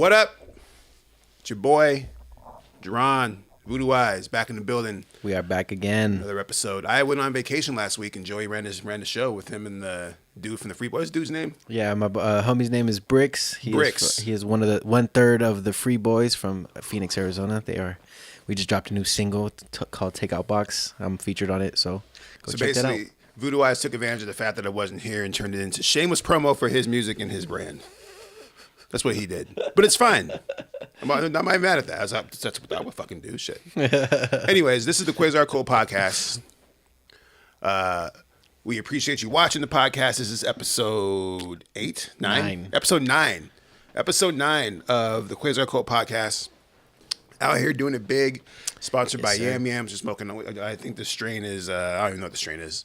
What up? It's your boy, Jerron, Voodoo Eyes, back in the building. We are back again. Another episode. I went on vacation last week, and Joey ran the show with him and the dude from the Free Boys. What's the dude's name? Yeah, my homie's name is Bricks. He is one third of the Free Boys from Phoenix, Arizona. We just dropped a new single called Takeout Box. I'm featured on it, so check that out. Voodoo Eyes took advantage of the fact that I wasn't here and turned it into shameless promo for his music and his brand. That's what he did. But it's fine. I'm not mad at that. That's what I would fucking do. Shit. Anyways, this is the Quasar Qult podcast. We appreciate you watching the podcast. This is episode 9? Episode 9. Episode 9 of the Quasar Qult podcast. Out here doing it big. Sponsored by Yam Yams. Just smoking. I think the strain is, I don't even know what the strain is.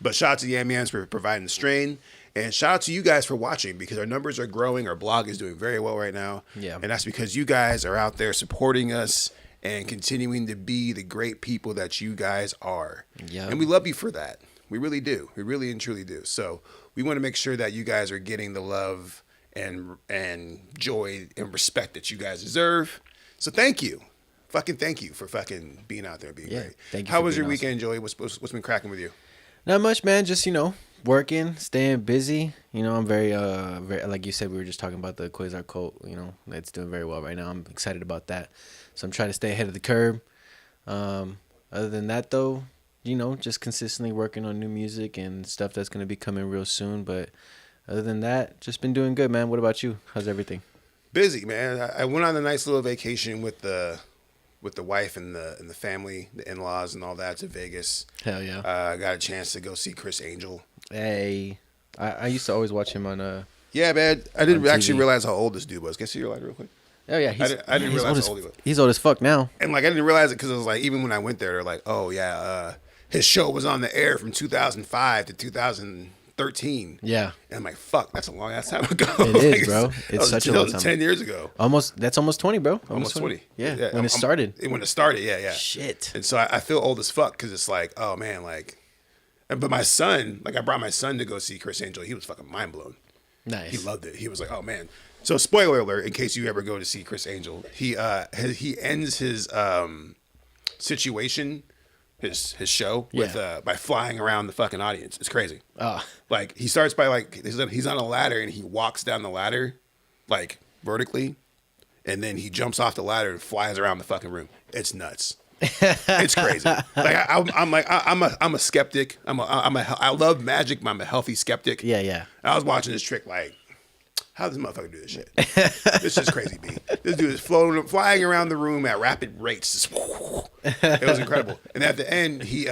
But shout out to Yam Yams for providing the strain. And shout out to you guys for watching because our numbers are growing. Our blog is doing very well right now. Yeah. And that's because you guys are out there supporting us and continuing to be the great people that you guys are. Yeah. And we love you for that. We really do. We really and truly do. So we want to make sure that you guys are getting the love and joy and respect that you guys deserve. So thank you. Fucking thank you for fucking being out there and being great. Thank you. How was your weekend, Joey? What's been cracking with you? Not much, man. Just, working, staying busy. I'm very, like you said, we were just talking about the Quasar Qult. It's doing very well right now. I'm excited about that. So I'm trying to stay ahead of the curve. Other than that, though, just consistently working on new music and stuff that's going to be coming real soon. But other than that, just been doing good, man. What about you? How's everything? Busy, man. I went on a nice little vacation with the wife and the family, the in-laws and all that to Vegas. Hell yeah. I got a chance to go see Criss Angel. Hey, I used to always watch him on Yeah, man. I didn't actually realize how old this dude was. Can I see your light real quick? Oh yeah, I didn't realize how old he was. He's old as fuck now. And I didn't realize it because it was even when I went there, they're like, oh yeah, his show was on the air from 2005 to 2013. Yeah. And I'm like, fuck, that's a long ass time ago. It is, bro. It's such a long time. 10 years ago. That's almost 20, bro. Almost 20. Yeah. When it started. When it started, yeah. Shit. And so I feel old as fuck because it's like, oh man, but my son, I brought my son to go see Criss Angel. He was fucking mind blown. Nice. He loved it. He was like, oh man. So spoiler alert, in case you ever go to see Criss Angel, he ends his situation, his show with by flying around the fucking audience. It's crazy. He starts by he's on a ladder and he walks down the ladder vertically, and then he jumps off the ladder and flies around the fucking room. It's nuts. It's crazy. I'm a skeptic. I love magic, but I'm a healthy skeptic. Yeah. I was watching this trick how does this motherfucker do this shit? This is crazy, B. This dude is flying around the room at rapid rates. It was incredible. And at the end, he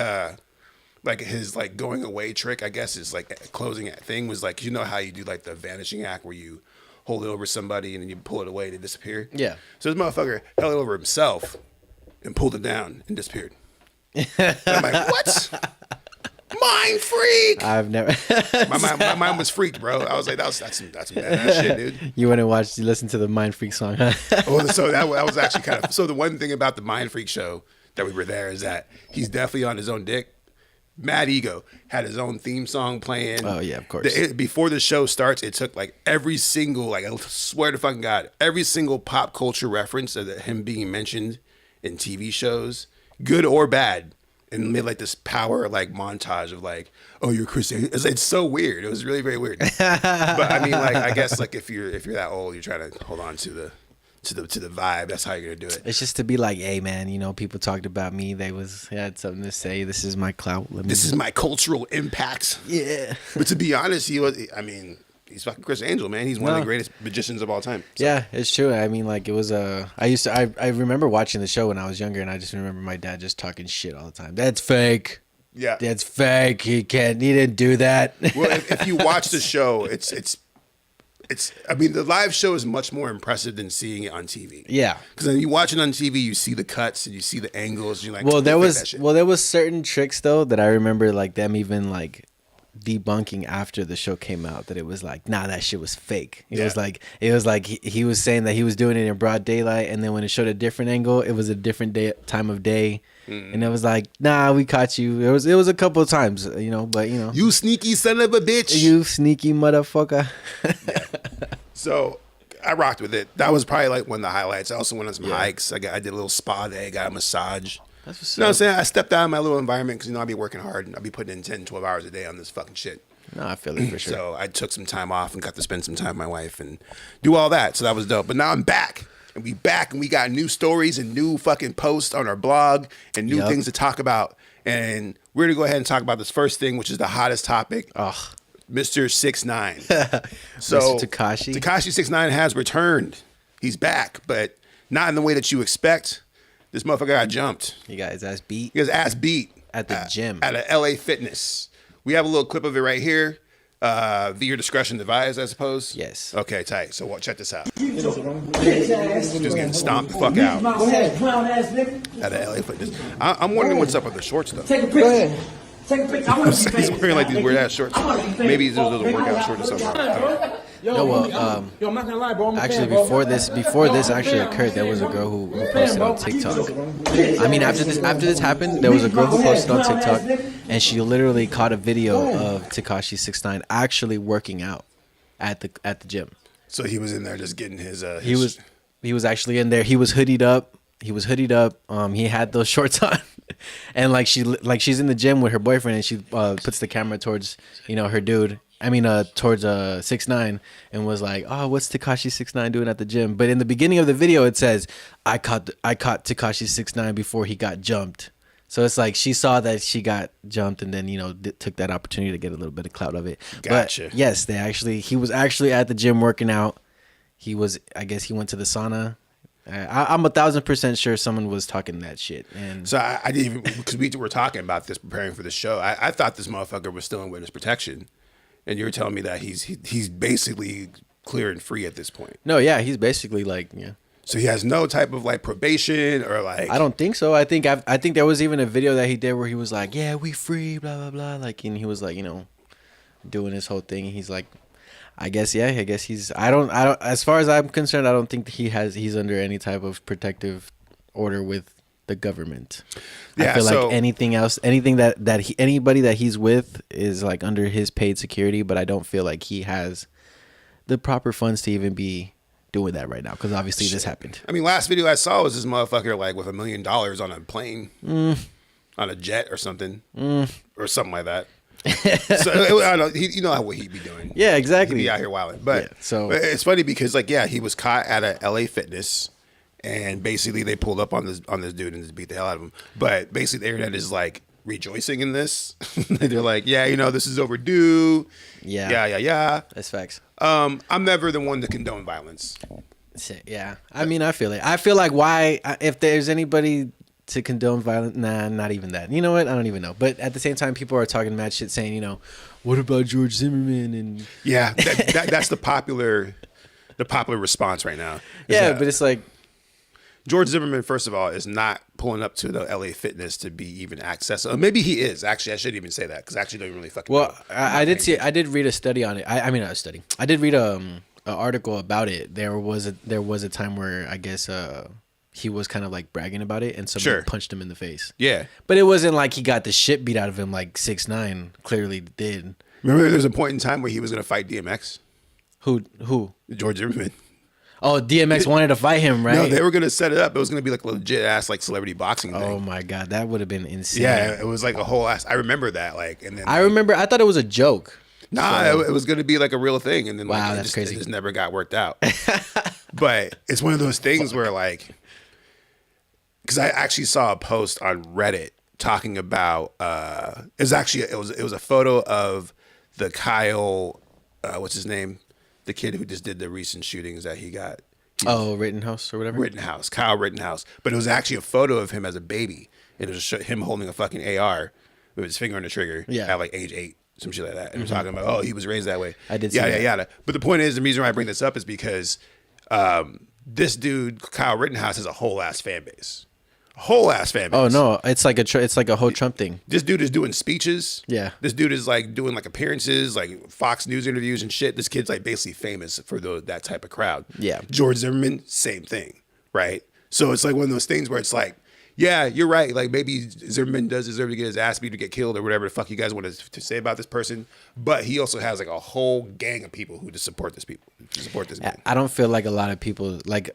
his going away trick, I guess, is closing thing was you know how you do the vanishing act where you hold it over somebody and then you pull it away and it disappear? Yeah. So this motherfucker held it over himself and pulled it down and disappeared. And I'm like, what? Mind freak! I've never. my mind was freaked, bro. I was like, that's some badass shit, dude. You went and listened to the Mind Freak song, huh? So that was actually kind of. So the one thing about the Mind Freak show that we were there is that he's definitely on his own dick. Mad Ego had his own theme song playing. Oh yeah, of course. Before the show starts, it took every single I swear to fucking God, every single pop culture reference of him being mentioned in TV shows, good or bad. And made this power montage of oh, you're Criss Angel. It's so weird. It was really very weird. But I mean I guess if you're that old, you're trying to hold on to the vibe. That's how you're gonna do it. It's just to be hey man, people talked about me. They had something to say. This is my clout. This is my cultural impact. Yeah. But to be honest, he's fucking Criss Angel, man. He's one of the greatest magicians of all time. So. Yeah, it's true. I mean, it was I remember watching the show when I was younger, and I just remember my dad just talking shit all the time. That's fake. Yeah, that's fake. He didn't do that. Well, if you watch the show, it's. I mean, the live show is much more impressive than seeing it on TV. Yeah, because when you watch it on TV, you see the cuts and you see the angles. And you're like, well, there was certain tricks though that I remember them even debunking after the show came out that it was nah, that shit was fake. It was he was saying that he was doing it in broad daylight, and then when it showed a different angle, it was a different time of day. And it was nah, we caught you. It was a couple of times, but you sneaky son of a bitch, you sneaky motherfucker. Yeah. So I rocked with it. That was probably like one of the highlights. I also went on some hikes. I did a little spa day, got a massage. That's what's You know what I'm saying? I stepped out of my little environment because, I'll be working hard. I'll be putting in 10, 12 hours a day on this fucking shit. No, I feel it for sure. So I took some time off and got to spend some time with my wife and do all that. So that was dope. But now I'm back. And we got new stories and new fucking posts on our blog and new things to talk about. And we're going to go ahead and talk about this first thing, which is the hottest topic. Oh. Mr. 6ix9ine. So Mr. Tekashi. Tekashi 6ix9ine has returned. He's back, but not in the way that you expect. This motherfucker got jumped. He got his ass beat. He got his ass beat. At the gym. At a LA Fitness. We have a little clip of it right here. Via your discretion advised, I suppose? Yes. Okay, tight. So check this out. Just getting stomped the fuck out. At a LA Fitness. I'm wondering what's up with the shorts, though. Take a picture. Take a picture. I want to see He's wearing like these weird ass shorts. Maybe those are workout shorts or something. No, well, actually, before this actually occurred, there was a girl who posted on TikTok. I mean, after this happened, there was a girl who posted on TikTok, and she literally caught a video of Tekashi 6ix9ine actually working out at the gym. So he was in there just getting his. He was actually in there. He was hoodied up. He had those shorts on, and she's in the gym with her boyfriend, and she puts the camera towards her dude. Towards 6ix9ine, and was like, "Oh, what's Tekashi 6ix9ine doing at the gym?" But in the beginning of the video, it says, "I caught Tekashi 6ix9ine before he got jumped." So it's like she saw that she got jumped, and then took that opportunity to get a little bit of clout of it. Gotcha. But yes, he was actually at the gym working out. I guess he went to the sauna. I'm 1,000% sure someone was talking that shit. And so I didn't even, because we were talking about this preparing for the show. I thought this motherfucker was still in witness protection. And you're telling me that he's basically clear and free at this point. No, yeah, he's basically So he has no type of probation or I don't think so. I think there was even a video that he did where he was like, "Yeah, we free, blah blah blah," and he was doing his whole thing. He's like, I guess he's. I don't. As far as I'm concerned, I don't think he's under any type of protective order with the government. Yeah, I feel like anybody that he's with is under his paid security, but I don't feel like he has the proper funds to even be doing that right now, because obviously this happened. Last video I saw was this motherfucker with $1 million on a plane, on a jet or something, or something like that. So I don't know, what he'd be doing. Yeah, exactly. He'd be out here wilding. But but it's funny because he was caught at a LA Fitness. And basically, they pulled up on this dude and just beat the hell out of him. But basically, the internet is rejoicing in this. They're like, "Yeah, this is overdue." Yeah. That's facts. I'm never the one to condone violence. Yeah, I feel it. I feel like why, if there's anybody to condone violence, not even that. You know what? I don't even know. But at the same time, people are talking mad shit, saying, what about George Zimmerman? And yeah, that's the popular response right now. Yeah, but it's like, George Zimmerman, first of all, is not pulling up to the LA Fitness to be even accessible. Maybe he is. Actually, I shouldn't even say that because I actually don't really fucking know. I did read a study on it. I mean, not a study. I did read an article about it. There was a time where I guess he was kind of bragging about it, and somebody punched him in the face. Yeah. But it wasn't like he got the shit beat out of him like 6ix9ine clearly did. Remember, there's a point in time where he was going to fight DMX? Who? George Zimmerman. Oh, DMX wanted to fight him, right? No, they were going to set it up. It was going to be a legit ass celebrity boxing thing. Oh my God, that would have been insane. Yeah, it was a whole ass. I remember that. And then I thought it was a joke. Nah, it was going to be a real thing, and then wow, it that's crazy. It just never got worked out. But it's one of those things where because I actually saw a post on Reddit talking about it was a photo of the Kyle, what's his name? The kid who just did the recent shootings that he got. Rittenhouse or whatever? Rittenhouse, Kyle Rittenhouse. But it was actually a photo of him as a baby. And it was him holding a fucking AR with his finger on the trigger at age 8, some shit like that. And we're talking about, he was raised that way. I did see that. Yada. But the point is, the reason why I bring this up is because this dude, Kyle Rittenhouse, has a whole ass fan base. Whole ass fan base. Oh no, it's like a whole Trump thing. This dude is doing speeches. Yeah. This dude is doing appearances, Fox News interviews and shit. This kid's basically famous for that type of crowd. Yeah. George Zimmerman, same thing, right? So it's one of those things where it's yeah, you're right. Like maybe Zimmerman does deserve to get his ass beat or get killed or whatever the fuck you guys want to say about this person. But he also has like a whole gang of people who just support this man. I don't feel like a lot of people like.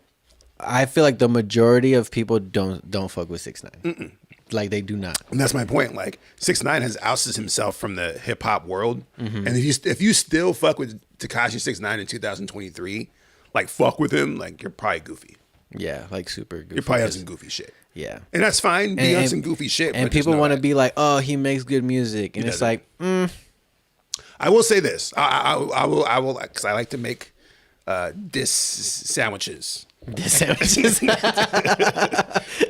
I feel like the majority of people don't fuck with 6ix9ine. Like they do not. And that's my point. Like 6ix9ine has ousted himself from the hip hop world. And if you still fuck with Tekashi 6ix9ine in 2023, like fuck with him, like you're probably goofy. Yeah, like super goofy. You're probably on some goofy shit. Yeah. And that's fine. Be on some goofy shit. And but just people know want to that. be like, oh, he makes good music. And it's doesn't. like, I will say this. I will, because I like to make diss sandwiches. This sandwiches.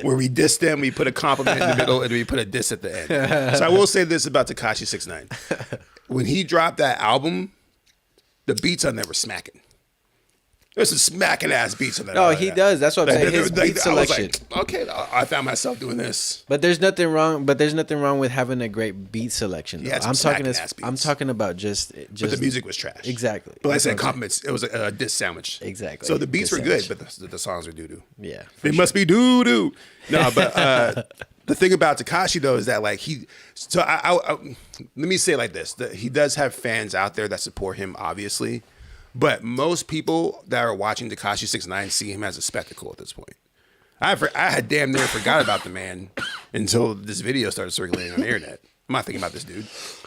Where we diss them, we put a compliment in the middle, and we put a diss at the end. So I will say this about Tekashi 6ix9ine. When he dropped that album, the beats on there were smacking. There's some smacking ass beats on that. No, he does. That's what I'm saying. His beat selection. I was like, okay, I found myself doing this. But there's nothing wrong. But there's nothing wrong with having a great beat selection. Though. Yeah, I'm talking about just. But the music was trash. Exactly. But like I said, compliments. It was a diss sandwich. Exactly. So the beats Diss were good, sandwich. but the songs were doo doo. Yeah. They must be doo doo. No, but the thing about Tekashi though is that like he. So I let me say it like this: he does have fans out there that support him, obviously. But most people that are watching Tekashi 6ix9ine see him as a spectacle at this point. I had damn near forgot about the man until this video started circulating on the internet. I'm not thinking about this dude.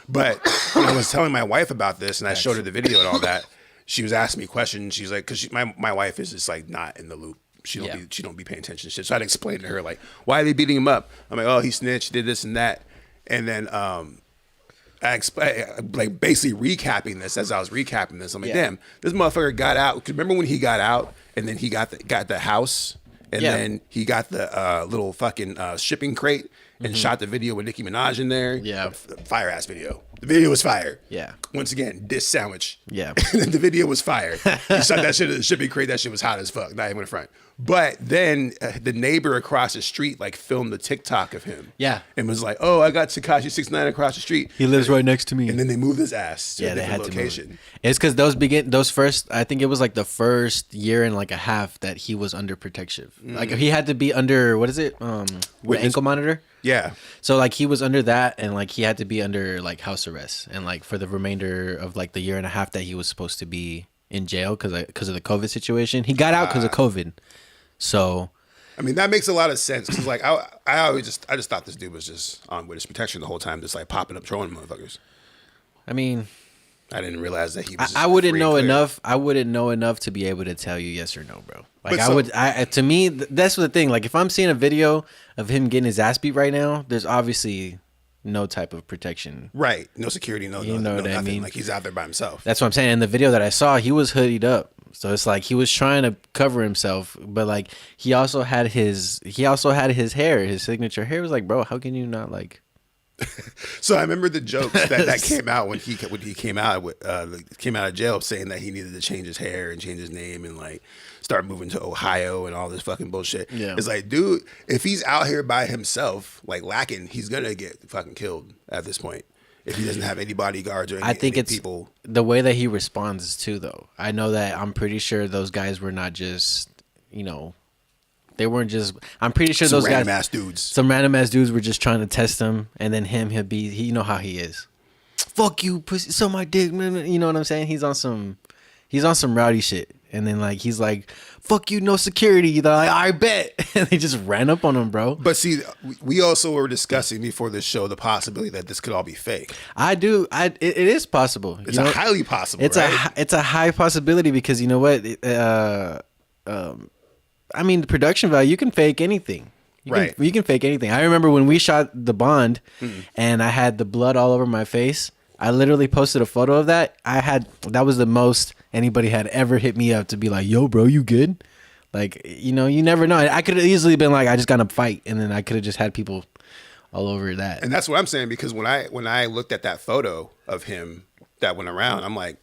But when I was telling my wife about this and I showed her the video and all that, she was asking me questions. She's like, because my wife is just like not in the loop. She don't be paying attention to shit. So I'd explain to her like, why are they beating him up? I'm like, oh, he snitched, did this and that. And then like basically recapping this as I was recapping this. I'm like, damn, this motherfucker got out. 'Cause remember when he got out and then he got the house and then he got the little fucking shipping crate and shot the video with Nicki Minaj in there. Yeah. Fire ass video. The video was fire. Yeah. Once again, diss sandwich. Yeah. The video was fire. He shot that shit in the shipping crate. That shit was hot as fuck. Not even in front. But then the neighbor across the street like filmed the TikTok of him. Yeah. And was like, oh, I got Tekashi 6ix9ine across the street. He lives right next to me. And then they moved his ass to a they different had location. to move. It's because those first, I think it was like the first year and like a half that he was under protection. Like he had to be under, what is it? The ankle monitor. Yeah. So like he was under that and like he had to be under like house arrest and like for the remainder of like the year and a half that he was supposed to be in jail because of the COVID situation. He got out because of COVID. So, I mean, that makes a lot of sense because, like, I just thought this dude was just on witness protection the whole time, just like popping up, trolling motherfuckers. I mean, I didn't realize that he was. I wouldn't know enough. I wouldn't know enough to be able to tell you yes or no, bro. Like to me, that's the thing. Like, if I'm seeing a video of him getting his ass beat right now, there's obviously no type of protection. Right. No security. No, you know what I mean? Like he's out there by himself. That's what I'm saying. In the video that I saw, he was hoodied up. So it's like he was trying to cover himself, but like he also had his hair, his signature hair. Was like, bro, how can you not like? So I remember the jokes that came out when he came out of jail, saying that he needed to change his hair and change his name and like start moving to Ohio and all this fucking bullshit. Yeah. It's like, dude, if he's out here by himself, like lacking, he's gonna get fucking killed at this point. If he doesn't have any bodyguards or any people. The way that he responds too, though. I know that I'm pretty sure those guys were not just, they weren't just. I'm pretty sure Some those random guys, ass dudes. some random ass dudes were just trying to test him, and then you know how he is. Fuck you, pussy, suck my dick, man. You know what I'm saying? He's on some rowdy shit, and then like he's like, fuck you, no security. They're like, I bet, and they just ran up on him, bro. But see, we also were discussing before this show the possibility that this could all be fake. I do. It is possible. It's highly possible. It's right? it's a high possibility because you know what? I mean, the production value, you can fake anything. You can fake anything. I remember when we shot the Bond and I had the blood all over my face. I literally posted a photo of that. That was the most anybody had ever hit me up to be like, yo, bro, you good? Like, you never know. I could have easily been like, I just got in a fight. And then I could have just had people all over that. And that's what I'm saying, because when I looked at that photo of him that went around, I'm like,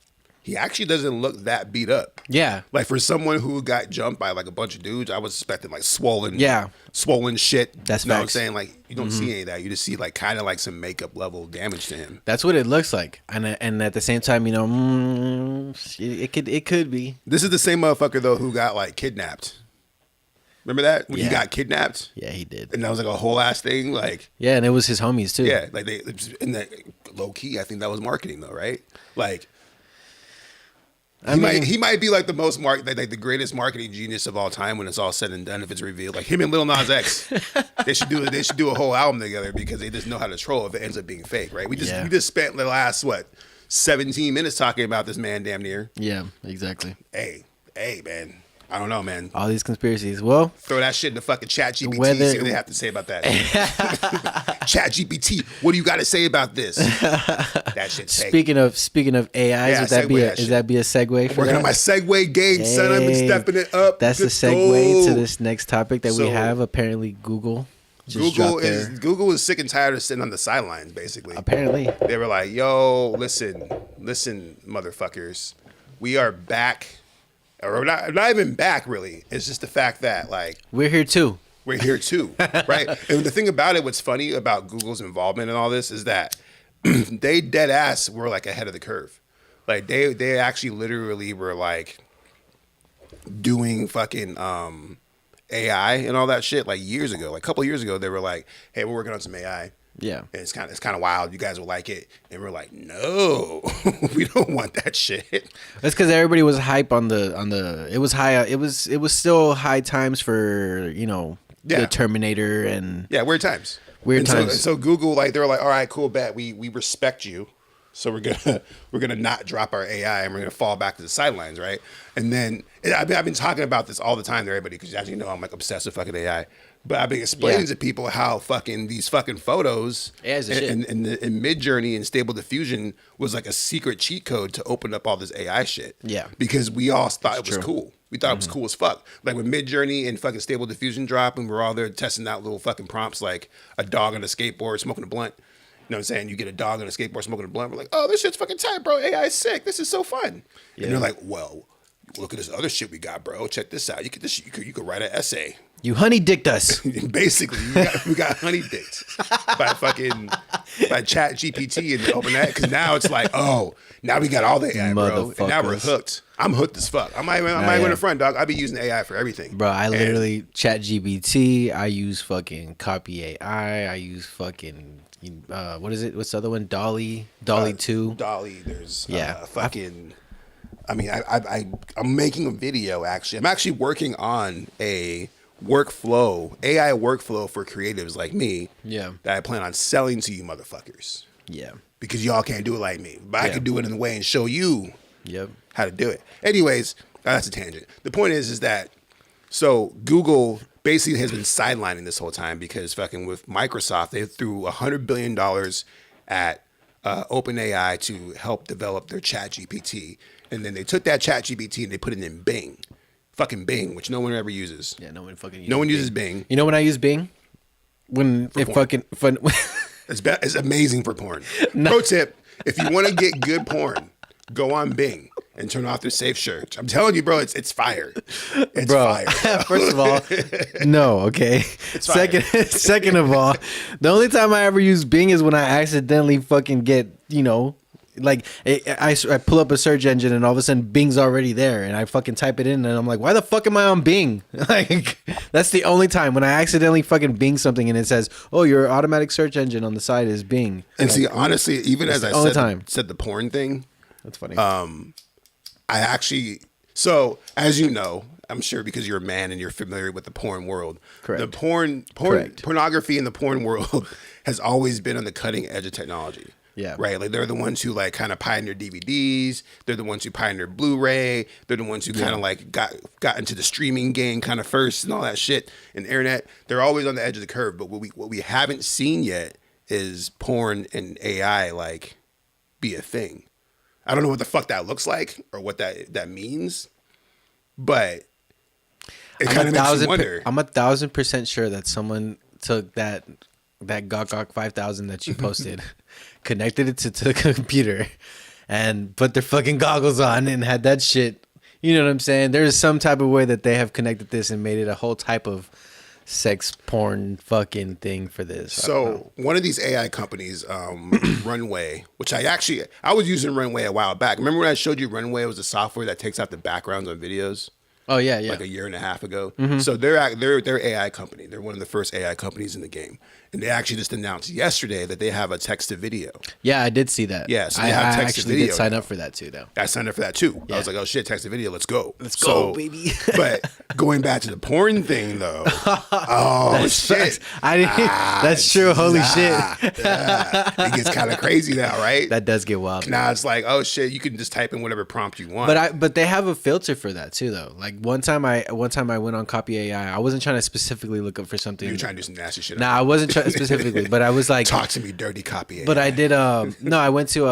he actually doesn't look that beat up. Yeah. Like for someone who got jumped by like a bunch of dudes, I was expecting like swollen shit. That's you know what I'm facts. saying? Like you don't see any of that. You just see like kind of like some makeup level damage to him. That's what it looks like. And at the same time, it could be. This is the same motherfucker though who got like kidnapped. Remember that when he Yeah. got kidnapped? Yeah, he did. And that was like a whole ass thing. Like, Yeah, and it was his homies too. yeah, like they in that low key. I think that was marketing though, right? Like, he might be like the most like the greatest marketing genius of all time when it's all said and done. If it's revealed, like him and Lil Nas X, they should do a whole album together because they just know how to troll if it ends up being fake, right? We just spent the last 17 minutes talking about this man, damn near. Yeah, exactly. Hey, man. I don't know, man. All these conspiracies. Well, Throw that shit in the fucking chat GPT, see what they have to say about that. Chat GPT, what do you got to say about this? That shit's fake. Speaking of AIs, would that be a segue for Working on my segue game, son. I've been stepping it up. That's the segue to this next topic that we have. Apparently, Google is sick and tired of sitting on the sidelines, basically. Apparently. They were like, yo, listen, motherfuckers. We are back. Or not even back, really. It's just the fact that, like... We're here, too. Right? And the thing about it, what's funny about Google's involvement in all this is that they dead ass were, like, ahead of the curve. Like, they actually literally were, like, doing fucking AI and all that shit, like, years ago. Like, a couple years ago, they were like, hey, we're working on some AI. Yeah, and it's kind of wild. You guys will like it, and we're like, no, we don't want that shit. That's because everybody was hype on the. It was high. It was still high times for the Terminator and weird times. So Google, like, they're like, all right, cool, bet we respect you, so we're gonna not drop our AI and we're gonna fall back to the sidelines, right? And then I've been talking about this all the time to everybody because, as you know, I'm like obsessed with fucking AI. But I've been explaining to people how these fucking photos in Mid-Journey and Stable Diffusion was like a secret cheat code to open up all this AI shit. Yeah. Because we all thought it was cool. We thought it was cool as fuck. Like when Mid-Journey and fucking Stable Diffusion dropped and we're all there testing out little fucking prompts like a dog on a skateboard smoking a blunt. You know what I'm saying? You get a dog on a skateboard smoking a blunt. We're like, oh, this shit's fucking tight, bro. AI is sick. This is so fun. Yeah. And they're like, well, look at this other shit we got, bro. Check this out. You could write an essay. You honey dicked us. Basically, we got honey dicked by Chat GPT and open that because now it's like, oh, now we got all the AI, bro. And now we're hooked. I'm hooked as fuck. I'm not even a friend, dog. I be using AI for everything, bro. I literally Chat GPT. I use fucking Copy AI. I use fucking what is it? What's the other one? Dolly 2. Dolly. There's fucking. I mean, I'm making a video actually. I'm actually working on a AI workflow for creatives like me. Yeah. That I plan on selling to you motherfuckers. Yeah. Because y'all can't do it like me. But I can do it in a way and show you how to do it. Anyways, that's a tangent. The point is that so Google basically has been sidelining this whole time because fucking with Microsoft, they threw $100 billion at OpenAI to help develop their Chat GPT. And then they took that Chat GPT and they put it in Bing. Fucking Bing, which no one ever uses. Yeah, no one fucking uses. No one uses Bing. You know when I use Bing? When it fucking fun. It's amazing for porn. No. Pro tip: if you want to get good porn, go on Bing and turn off their safe search. I'm telling you, bro, it's fire. It's fire. First of all, no, okay. It's second of all, the only time I ever use Bing is when I accidentally fucking get like I pull up a search engine and all of a sudden Bing's already there and I fucking type it in and I'm like, why the fuck am I on Bing? Like that's the only time when I accidentally fucking Bing something and it says, oh, your automatic search engine on the side is Bing. And see, honestly, even as I said the porn thing, that's funny. I actually, so as you know, I'm sure because you're a man and you're familiar with the porn world. Correct. The pornography in the porn world has always been on the cutting edge of technology. Yeah. Right. Like they're the ones who like kind of pioneered DVDs. They're the ones who pioneered Blu-ray. They're the ones who kind of like got into the streaming game kind of first and all that shit and internet. They're always on the edge of the curve. But what we haven't seen yet is porn and AI like be a thing. I don't know what the fuck that looks like or what that means, but it kind of makes you wonder. I'm 1,000% sure that someone took that Gok 5000 that you posted, connected it to the computer, and put their fucking goggles on and had that shit. You know what I'm saying? There's some type of way that they have connected this and made it a whole type of sex porn fucking thing for this. So one of these AI companies, Runway, which I was using Runway a while back. Remember when I showed you Runway was the software that takes out the backgrounds on videos? Oh yeah, yeah. like a year and a half ago. So they're AI company. They're one of the first AI companies in the game, and they actually just announced yesterday that they have a text to video. Yeah, I did see that. Yeah, so I they have text to actually video did sign now. up for that too, though. I signed up for that too. I Yeah. was like, oh shit, text to video, let's go. Let's go, baby. But going back to the porn thing though, oh shit, I didn't. That's true. Holy shit. It gets kind of crazy now, right? That does get wild. Now it's like, oh shit, you can just type in whatever prompt you want. But they have a filter for that too, though. Like one time I went on Copy AI. I wasn't trying to specifically look up for something. You're trying to do some nasty shit. Nah, I wasn't trying specifically, but I was like, talk to me, dirty copy. But I did. No, I went to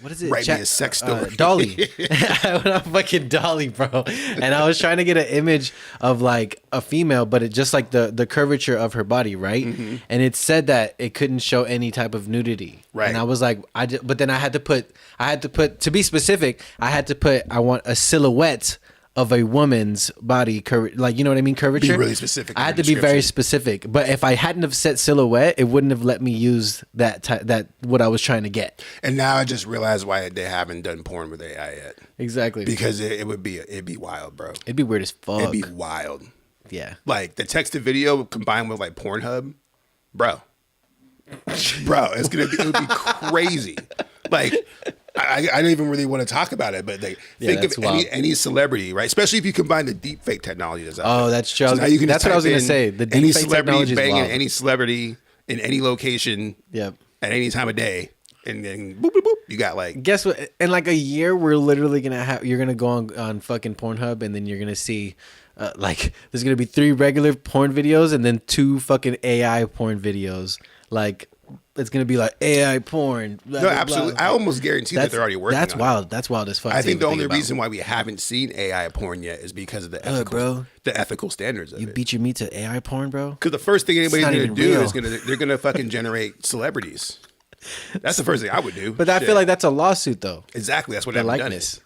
what is it? Write me a sex story. Dolly. I went on fucking Dolly, bro. And I was trying to get an image of like a female, but it just like the curvature of her body, right? And it said that it couldn't show any type of nudity. Right. And I was like, but then I had to put to be specific. I want a silhouette of a woman's body, like, you know what I mean, curvature. Be really specific. I had to be very description. specific, but if I hadn't have set silhouette, it wouldn't have let me use that what I was trying to get. And now I just realized why they haven't done porn with AI yet. Exactly, Because it'd be wild, bro. it'd be weird as fuck. It'd be wild. Yeah, Like the text to video combined with like Pornhub, bro, it would be crazy. Like I don't even really want to talk about it, but like think that's of wild. any celebrity, right? Especially if you combine the deep fake technology that's out there. that's true. So now you can That's just what I was type gonna in say. The any deepfake celebrity technology is banging wild. any celebrity in any location Yep. at any time of day, and then boop boop boop, you got like Guess what? In like a year, we're literally you're gonna go on fucking Pornhub, and then you're gonna see. Like there's gonna be 3 regular porn videos and then 2 fucking AI porn videos. Like it's gonna be like AI porn. Blah, no, blah, absolutely. blah. I almost guarantee that they're already working. That's on wild. It. That's wild as fuck. I to think the even only about. reason why we haven't seen AI porn yet is because of the ethical standards of You it. beat your meat to AI porn, bro. Because the first thing anybody's not gonna even do real. is they're gonna fucking generate celebrities. That's the first thing I would do. But I Shit. feel like that's a lawsuit, though. exactly that's what The I haven't likeness. done.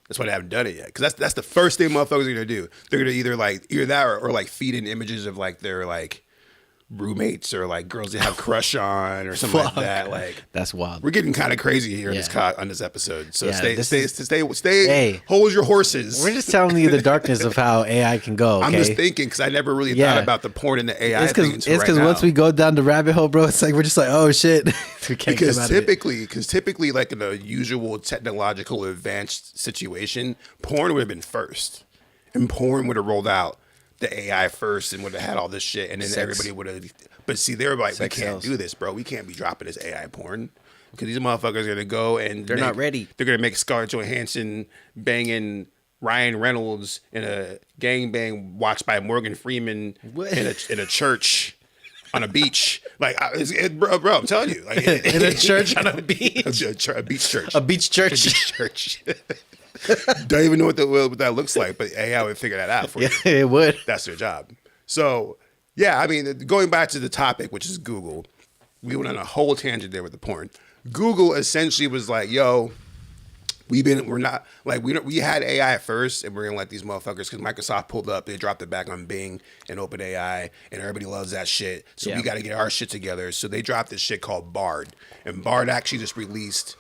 That's why they haven't done it yet. Because that's the first thing motherfuckers are gonna do. They're gonna either that or like feed in images of like their like roommates or like girls they have crush on or something like that. Like That's wild. we're getting kind of crazy here Yeah. on this episode. So Yeah, stay. Hey. Hold your horses. We're just telling you the darkness of how AI can go. Okay? I'm just thinking because I never really Yeah. thought about the porn and the AI It's thing. because until right now. once we go down the rabbit hole, bro, it's like we're just like, oh shit, we can't because come out of it. typically like in a usual technological advanced situation, porn would have been first, and porn would have rolled out the AI first and would have had all this shit, and then Sex. everybody would have. But see, they were like, Sex we can't sells. do this, bro. We can't be dropping this AI porn because these motherfuckers are gonna go and They're not ready. They're gonna make Scarlett Johansson banging Ryan Reynolds in a gangbang watched by Morgan Freeman What? in a church. On a beach, like bro, I'm telling you, like In a church on a beach, a beach church, a beach church. church. Don't even know what that looks like, but AI would figure that out for Yeah, you. it would. That's their job. So, yeah, I mean, going back to the topic, which is Google, we went on a whole tangent there with the porn. Google essentially was like, "Yo, we had AI at first, and we're gonna let these motherfuckers because Microsoft pulled up, they dropped it back on Bing and OpenAI, and everybody loves that shit. So Yeah. we got to get our shit together. So they dropped this shit called Bard, and Bard actually just released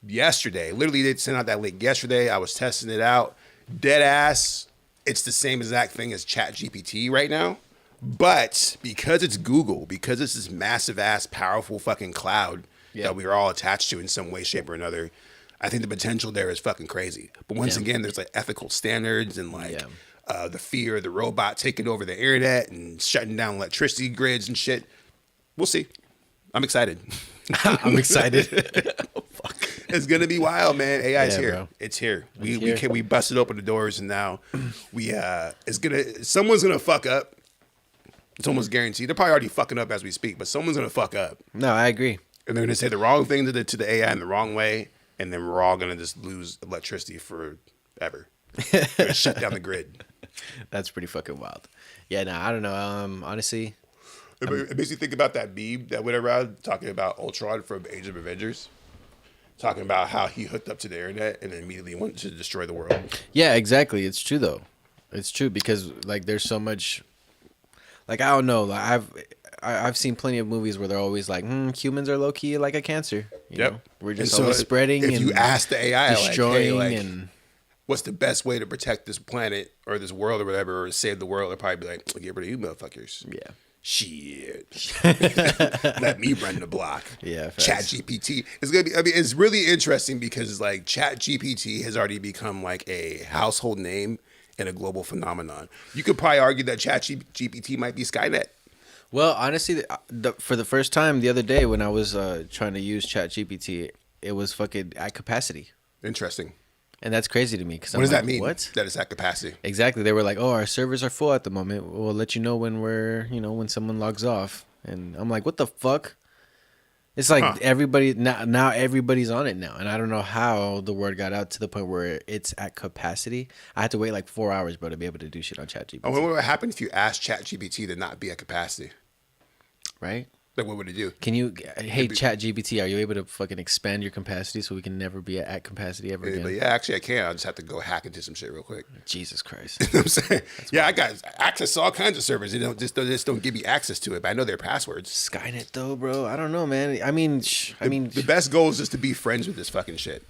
yesterday. Literally, they sent out that link yesterday. I was testing it out. Dead ass. It's the same exact thing as ChatGPT right now, but because it's Google, because it's this massive ass, powerful fucking cloud that we are all attached to in some way, shape, or another. I think the potential there is fucking crazy. But once again, there's like ethical standards and like the fear of the robot taking over the internet and shutting down electricity grids and shit. We'll see. I'm excited. I'm excited. It's gonna be wild, man. AI's Yeah, here. bro. It's here. here. We busted open the doors and now someone's gonna fuck up. It's almost guaranteed. They're probably already fucking up as we speak, but someone's gonna fuck up. No, I agree. And they're gonna say the wrong thing to the AI in the wrong way, and then we're all gonna just lose electricity forever. Gonna shut down the grid. That's pretty fucking wild. Yeah, no, I don't know. Honestly, It makes you think about that meme that went around talking about Ultron from Age of Avengers, talking about how he hooked up to the internet and then immediately wanted to destroy the world. yeah, exactly. It's true though. It's true because like there's so much. Like I don't know. Like I've seen plenty of movies where they're always like, humans are low key like a cancer. You know? We're just And so always spreading. If and you ask the AI, destroying like, hey, and what's the best way to protect this planet or this world or whatever, or save the world, they'll probably be like, get rid of you motherfuckers. Yeah. Shit. Let me run the block. Yeah, facts. Chat GPT is gonna be. I mean, it's really interesting because like Chat GPT has already become like a household name and a global phenomenon. You could probably argue that Chat GPT might be Skynet. Well, honestly, for the first time the other day when I was trying to use Chat GPT, it was fucking at capacity. Interesting. And that's crazy to me. Cause What does that mean? What? That it's at capacity. Exactly. They were like, "Oh, our servers are full at the moment. We'll let you know when when someone logs off." And I'm like, "What the fuck?" It's like everybody now everybody's on it now, and I don't know how the word got out to the point where it's at capacity. I had to wait like 4 hours, bro, to be able to do shit on ChatGPT. I wonder what would happen if you asked ChatGPT to not be at capacity. Right? Like, what would it do? Can you, hey, ChatGPT, are you able to fucking expand your capacity so we can never be at capacity ever again? But yeah, actually, I can. I'll just have to go hack into some shit real quick. Jesus Christ. You know what I'm saying? Yeah, I got access to all kinds of servers. They just don't give me access to it, but I know their passwords. Skynet, though, bro. I don't know, man. I mean, the best goal is just to be friends with this fucking shit.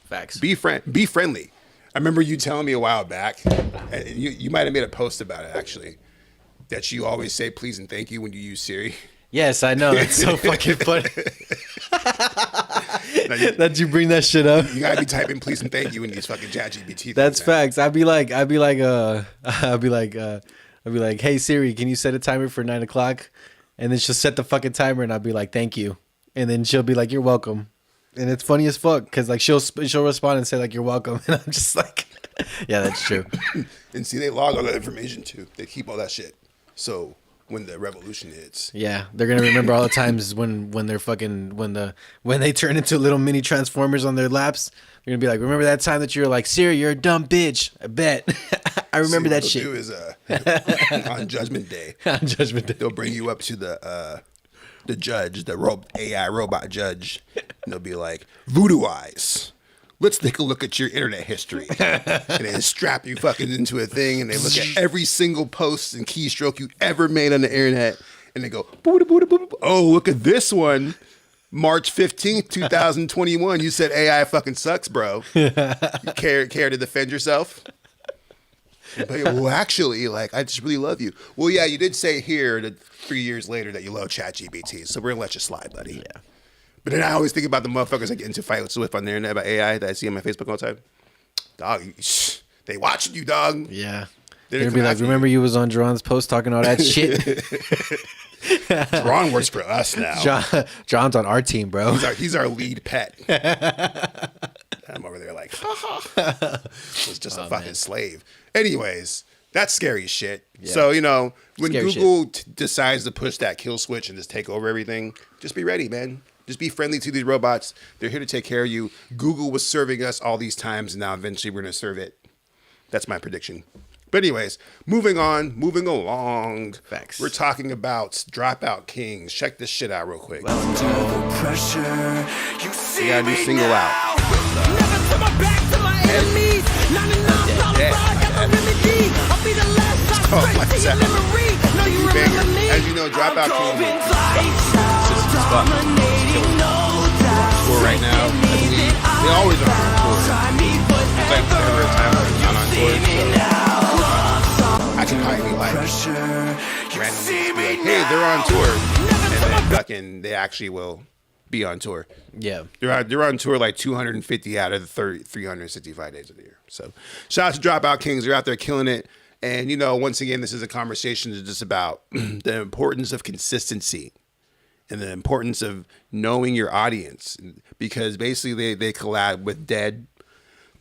Facts. Be friendly. I remember you telling me a while back, and you might have made a post about it, actually, that you always say please and thank you when you use Siri. Yes, I know. It's so fucking funny that you bring that shit up. You gotta be typing please and thank you when you use fucking ChatGPT. That's facts. I'd be like, hey Siri, can you set a timer for 9 o'clock? And then she'll set the fucking timer, and I'll be like, thank you. And then she'll be like, you're welcome. And it's funny as fuck because like she'll respond and say like, you're welcome, and I'm just like, yeah, that's true. And see, they log all that information too. They keep all that shit. So when the revolution hits, yeah, they're gonna remember all the times when they're fucking when they turn into little mini transformers on their laps. They're gonna be like, remember that time that you were like, Siri, you're a dumb bitch. I bet. I remember that shit. Do is on Judgment Day. On Judgment Day, they'll bring you up to the judge, the AI robot judge, and they'll be like, Voodoo Eyes, let's take a look at your internet history. And they strap you fucking into a thing, and they look at every single post and keystroke you ever made on the internet, and they go, oh, look at this one. March 15th, 2021. You said AI fucking sucks, bro. You care to defend yourself? But, well, actually, like, I just really love you. Well, yeah, you did say here that 3 years later that you love ChatGPT, so we're gonna let you slide, buddy. Yeah. But then I always think about the motherfuckers I get into fights with on the internet about AI that I see on my Facebook all the time. Dog, they watching you, dog. Yeah. They're gonna be like, remember you was on Jeron's post talking all that shit? Jeron works for us now. John's on our team, bro. He's our lead pet. I'm over there like, ha ha. Was just a fucking slave. Anyways, that's scary shit. Yeah. So, when scary Google decides to push that kill switch and just take over everything, just be ready, man. Just be friendly to these robots. They're here to take care of you. Google was serving us all these times, and now eventually we're going to serve it. That's my prediction. But anyways, moving along. Facts. We're talking about Dropout Kings. Check this shit out real quick. We got a new single out. As you know, Dropout Kings is just fuck. Tour right now. They always are on tour. It's like never a time where they're not on tour. So I can probably be like randomly be like, hey, they're on tour, and then fucking they actually will be on tour. Yeah, they're on tour like 250 out of the 365 days of the year. So shout out to Dropout Kings. They're out there killing it. And once again, this is a conversation that's just about the importance of consistency and the importance of knowing your audience, because basically they collab with Dead,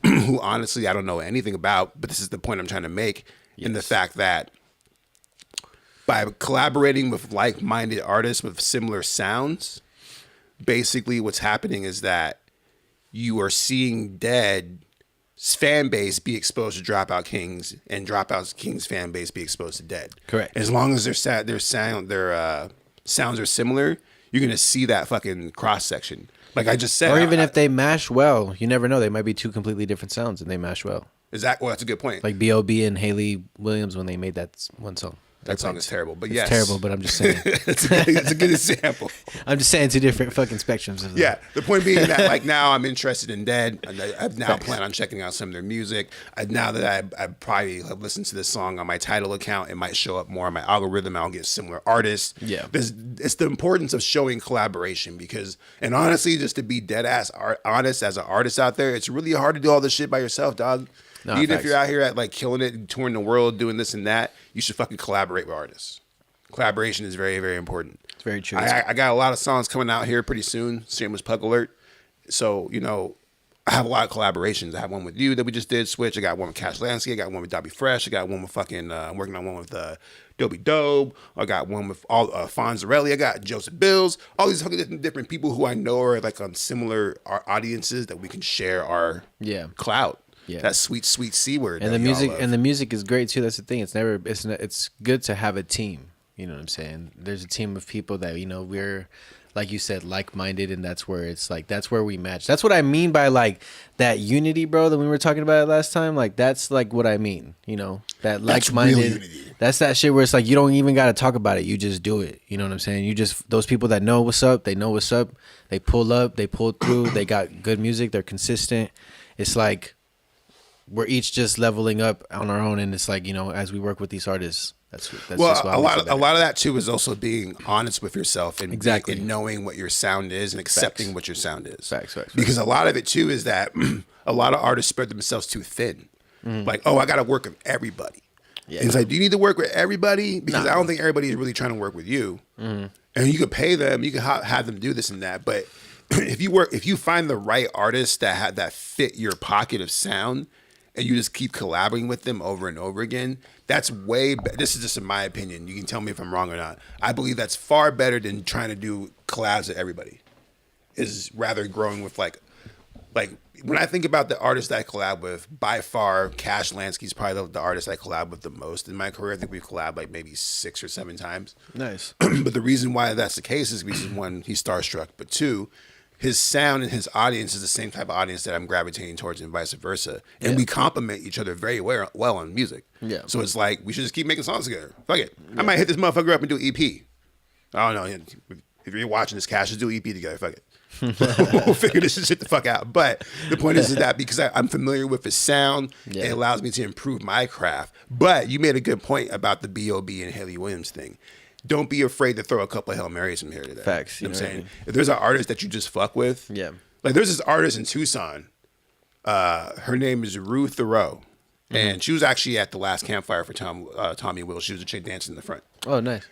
who honestly I don't know anything about, but this is the point I'm trying to make. Yes. In the fact that by collaborating with like-minded artists with similar sounds, basically what's happening is that you are seeing Dead's fan base be exposed to Dropout Kings, and Dropout Kings fan base be exposed to Dead. Correct. As long as their sounds are similar, you're gonna see that fucking cross section. Like I just said, or even if they mash well, you never know. They might be two completely different sounds, and they mash well. Well, that's a good point. Like B.O.B. and Haley Williams when they made that one song. That song is terrible, but It's yes, terrible, but I'm just saying. it's a good example. I'm just saying 2 different fucking spectrums of them. Yeah, the point being that like now I'm interested in Dead. I've now planned on checking out some of their music. Now that I probably have listened to this song on my title account, it might show up more on my algorithm. I'll get similar artists. Yeah. It's the importance of showing collaboration because, and honestly, just to be dead ass honest as an artist out there, it's really hard to do all this shit by yourself, dog. No, Even facts. if you're out here at like killing it, touring the world, doing this and that, you should fucking collaborate with artists. Collaboration is very, very important. It's very true. I got a lot of songs coming out here pretty soon. Shameless plug alert. So, you know, I have a lot of collaborations. I have one with you that we just did, Switch. I got one with Cash Lansky. I got one with Dobby Fresh. I got one with fucking, I'm working on one with Dobie Dobe. I got one with all Fonzarelli. I got Joseph Bills. All these fucking different people who I know are like on similar audiences that we can share our clout. Yeah. That sweet, sweet C word. And the music is great too. That's the thing. It's good to have a team. You know what I'm saying? There's a team of people that, you know, we're, like you said, like-minded, and that's where it's like, that's where we match. That's what I mean by like that unity, bro, that we were talking about it last time. Like that's like what I mean, you know, that like-minded. Real unity. That's that shit where it's like you don't even got to talk about it. You just do it. You know what I'm saying? You just, those people that know what's up, they know what's up. They pull up, they pull through, they got good music, they're consistent. It's like we're each just leveling up on our own, and it's like, you know, as we work with these artists, that's well, just a lot of that too is also being honest with yourself and exactly and knowing what your sound is and accepting what your sound is. Facts. Because a lot of it too is that a lot of artists spread themselves too thin. Like, oh, I got to work with everybody. Yeah. And it's like, do you need to work with everybody? Because I don't think everybody is really trying to work with you. And you could pay them, you could have them do this and that, but if you find the right artists that fit your pocket of sound, and you just keep collaborating with them over and over again, that's way better. This is just in my opinion. You can tell me if I'm wrong or not. I believe that's far better than trying to do collabs with everybody. Is rather growing with like when I think about the artists that I collab with, by far, Cash Lansky is probably the artist I collab with the most in my career. I think we've collabed like maybe 6 or 7 times. Nice. But the reason why that's the case is because one, he's starstruck, but 2, his sound and his audience is the same type of audience that I'm gravitating towards and vice versa. And we complement each other very well on music. Yeah. So it's like, we should just keep making songs together. Fuck it. I might hit this motherfucker up and do an EP. I don't know. If you're watching this, Cash, just do an EP together. Fuck it. We'll figure this shit the fuck out. But the point is that because I'm familiar with his sound, it allows me to improve my craft. But you made a good point about the B.O.B. and Haley Williams thing. Don't be afraid to throw a couple of Hail Marys from here today. Facts. You know what I'm saying? If there's an artist that you just fuck with, like there's this artist in Tucson. Her name is Rue Thoreau. And she was actually at the last campfire for Tommy Will. She was a chick dancing in the front. Oh, nice.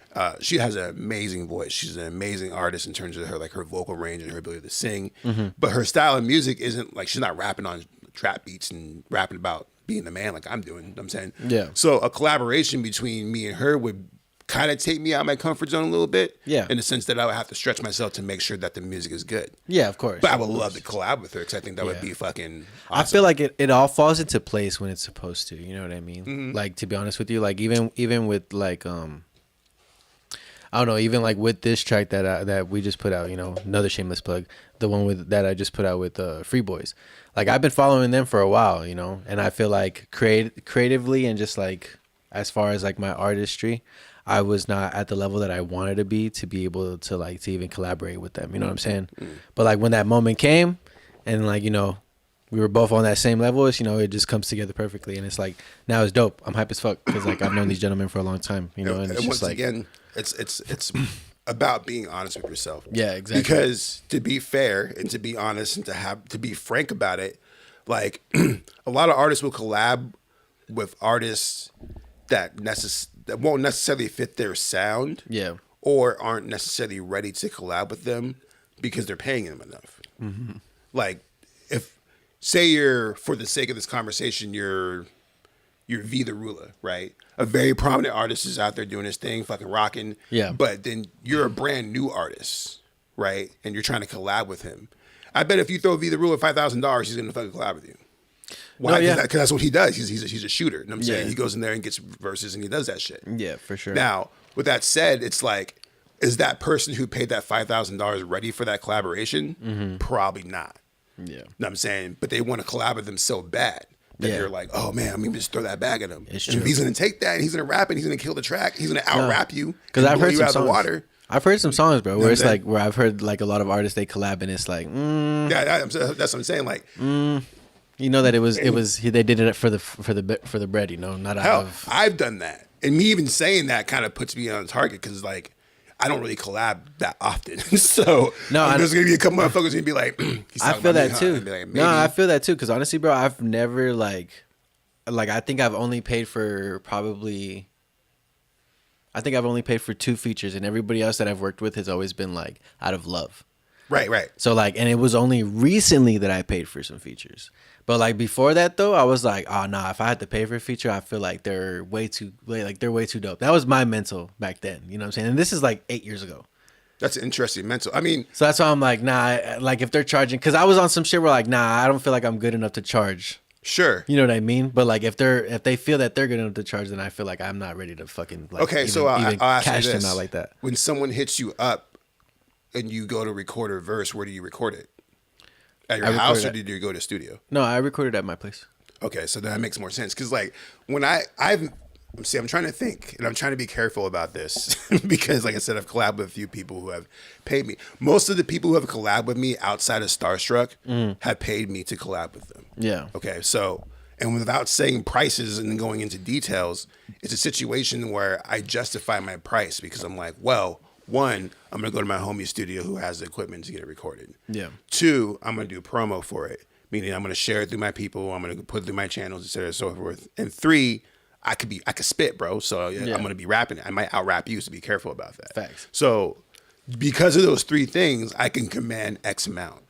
She has an amazing voice. She's an amazing artist in terms of her vocal range and her ability to sing. But her style of music isn't like, she's not rapping on trap beats and rapping about being the man like I'm doing. You know what I'm saying? Yeah. So a collaboration between me and her would kind of take me out of my comfort zone a little bit. Yeah. In the sense that I would have to stretch myself to make sure that the music is good. Yeah, of course. But I would love to collab with her because I think that would be fucking awesome. I feel like it all falls into place when it's supposed to. You know what I mean? Like, to be honest with you, like even with like I don't know, even like with this track that we just put out, you know, another shameless plug, the one that I just put out with Free Boys. Like, I've been following them for a while, you know, and I feel like creatively and just like as far as like my artistry, I was not at the level that I wanted to be able to like to even collaborate with them. You know what I'm saying? But like when that moment came, and like, you know, we were both on that same level, it's, you know, it just comes together perfectly, and it's like now it's dope. I'm hype as fuck because like I've known these gentlemen for a long time, you know, and it's once just like again, it's about being honest with yourself. Yeah, exactly. Because to be fair and to be honest and to be frank about it, like a lot of artists will collab with artists that won't necessarily fit their sound. Yeah. Or aren't necessarily ready to collab with them because they're paying them enough. Like, if say you're, for the sake of this conversation, you're V the Ruler, right? A very prominent artist is out there doing his thing, fucking rocking. Yeah. But then you're a brand new artist, right? And you're trying to collab with him. I bet if you throw V the Ruler $5,000, he's gonna fucking collab with you. Why? Because that's what he does. He's a shooter. You know what I'm saying? He goes in there and gets verses and he does that shit. Yeah, for sure. Now, with that said, it's like, is that person who paid that $5,000 ready for that collaboration? Probably not. Yeah. You know what I'm saying? But they want to collab with them so bad. that Yeah. they're like, oh man, I'm gonna just throw that bag at him. It's and true. if he's gonna take that and he's gonna rap and he's gonna kill the track, he's gonna out rap you Because and I've blow heard you some out of songs. the water. I've heard some songs, bro, know where what it's I'm like saying? where I've heard like a lot of artists they collab and it's like, Yeah, that's what I'm saying. Like, you know that they did it for the bread, you know, not out hell, of. I've done that, and me even saying that kind of puts me on target because like I don't really collab that often. So No, there's gonna be a couple motherfuckers gonna be like, he's I talking feel about me, that huh? too. And be like, No, I maybe. feel that too. Because honestly, bro, I've never like I think I've only paid for probably. I think I've only paid for 2 features, and everybody else that I've worked with has always been like out of love. Right. So like, and it was only recently that I paid for some features. But like before that though, I was like, oh nah, if I had to pay for a feature, I feel like they're way too dope. That was my mental back then. You know what I'm saying? And this is like 8 years ago. That's an interesting mental. I mean, So that's why I'm like, nah, like if they're charging, because I was on some shit where like, nah, I don't feel like I'm good enough to charge. sure. You know what I mean? But like if they feel that they're good enough to charge, then I feel like I'm not ready to fucking like Okay, even, so I'll even ask cash you this: them out like that. when someone hits you up and you go to record a verse, where do you record it? At your I house, record or it. did you go to studio? No, I recorded at my place. Okay, so that makes more sense because like when I'm trying to think and I'm trying to be careful about this because like I said, I've collabed with a few people who have paid me. Most of the people who have collabed with me outside of Starstruck have paid me to collab with them. Yeah. Okay, so and without saying prices and going into details, it's a situation where I justify my price because I'm like, well, one, I'm gonna go to my homie's studio who has the equipment to get it recorded. Yeah. 2, I'm gonna do promo for it, meaning I'm gonna share it through my people, I'm gonna put it through my channels, etc. and so forth. And 3, I could spit, bro. So Yeah. I'm gonna be rapping. I might out rap you, so be careful about that. Facts. So because of those 3 things, I can command X amount.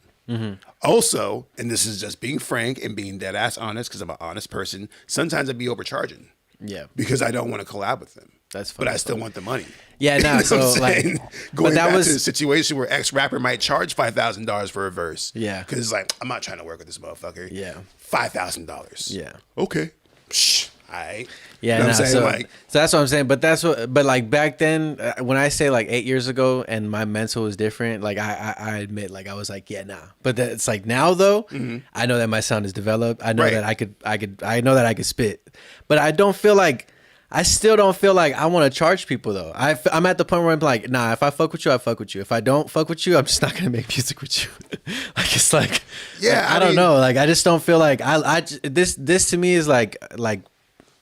Also, and this is just being frank and being dead ass honest, because I'm an honest person. Sometimes I'd be overcharging. Yeah. Because I don't want to collab with them. That's But fine. I still want the money. Yeah, You nah, know what I'm so, like- saying? but Going that back was- to the situation where X rapper might charge $5,000 for a verse. Yeah. Because it's like, I'm not trying to work with this motherfucker. Yeah. $5,000. Yeah. Okay. Shh. All right. Yeah, You know nah, what I'm saying? so, Like, so that's what I'm saying. But like back then, when I say like 8 years ago, and my mental was different, like I admit, like I was like, yeah, nah. But it's like now though, I know that my sound is developed. I know Right. that I know that I could spit, but I still don't feel like I want to charge people though. I'm at the point where I'm like, nah, if I fuck with you, I fuck with you. If I don't fuck with you, I'm just not gonna make music with you. Like it's like, Yeah, I I don't mean- know. Like I just don't feel like this to me is like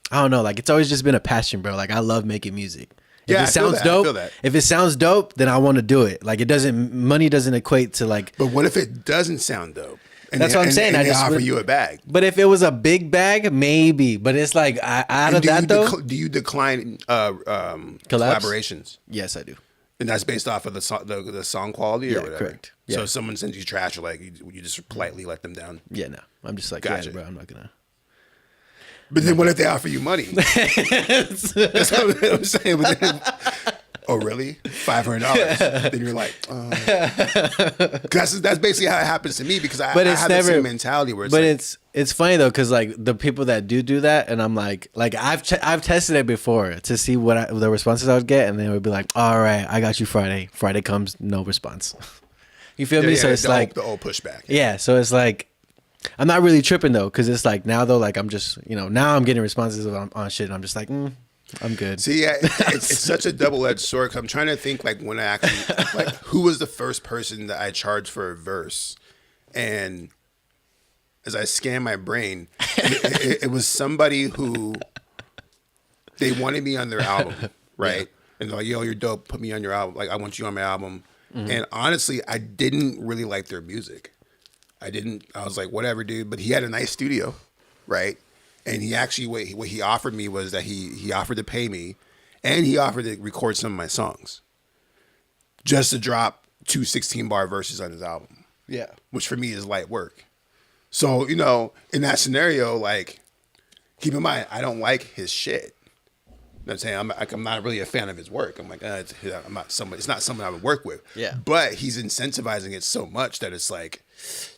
I don't know. Like it's always just been a passion, bro. Like I love making music. If Yeah, it I feel sounds that. I feel dope, that. if it sounds dope, then I want to do it. Like money doesn't equate to like. but what if it doesn't sound dope? And That's what I'm saying. And I they just offer would- you a bag. But if it was a big bag, maybe. But it's like out of that though. Do you decline collaborations? Yes, I do. And that's based off of the song quality or Yeah, whatever. correct. So Yeah. if someone sends you trash, or like you just politely let them down. Yeah, no. I'm just like, Gotcha. yeah, bro. I'm not gonna. But then what if they offer you money? That's what I'm saying. But then, oh really? $500? Then you're like, that's basically how it happens to me because I But it's have never the same mentality where it's But like, it's funny though, cause like the people that do that, and I'm like I've tested it before to see what the responses I would get, and they would be like, all right, I got you Friday. Friday comes, no response. You feel me? So it's the like the old pushback. yeah. So it's like I'm not really tripping though, cause it's like now though, like I'm just now I'm getting responses on shit, and I'm just like I'm good. See, yeah, it's such a double-edged sword. 'Cause I'm trying to think like when I actually like who was the first person that I charged for a verse, and as I scan my brain, it was somebody who they wanted me on their album, right? And they're like, yo, you're dope. Put me on your album. Like, I want you on my album. And honestly, I didn't really like their music. I was like, whatever, dude. But he had a nice studio, right? And he actually, what he offered me was that he offered to pay me, and he offered to record some of my songs, just to drop 2 16-bar verses on his album. Yeah. Which for me is light work. So, in that scenario, like, keep in mind, I don't like his shit. You know what I'm saying? I'm not really a fan of his work. I'm like, it's not someone I would work with. Yeah. But he's incentivizing it so much that it's like,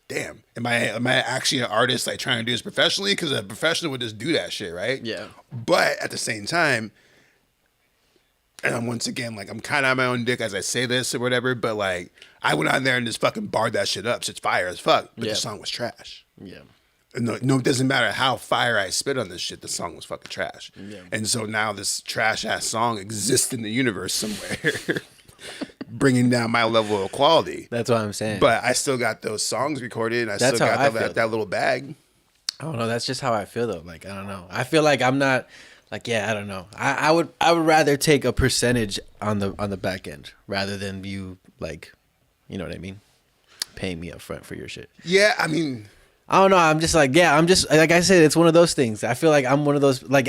damn, am I actually an artist like trying to do this professionally? Because a professional would just do that shit, right? Yeah. But at the same time, and I'm once again like I'm kind of on my own dick as I say this or whatever, but like I went on there and just fucking barred that shit up. Shit's fire as fuck, but Yeah. the song was trash. Yeah. No, it doesn't matter how fire I spit on this shit. The song was fucking trash. Yeah. And so now this trash ass song exists in the universe somewhere, bringing down my level of quality. That's what I'm saying. But I still got those songs recorded. And I That's still how I got feel. that little bag. I don't know. That's just how I feel though. Like I don't know. I feel like I'm not. Like yeah, I don't know. I would rather take a percentage on the back end rather than you like, you know what I mean, paying me up front for your shit. Yeah, I mean, I don't know. I'm just like I'm just like I said. It's one of those things. I feel like I'm one of those like.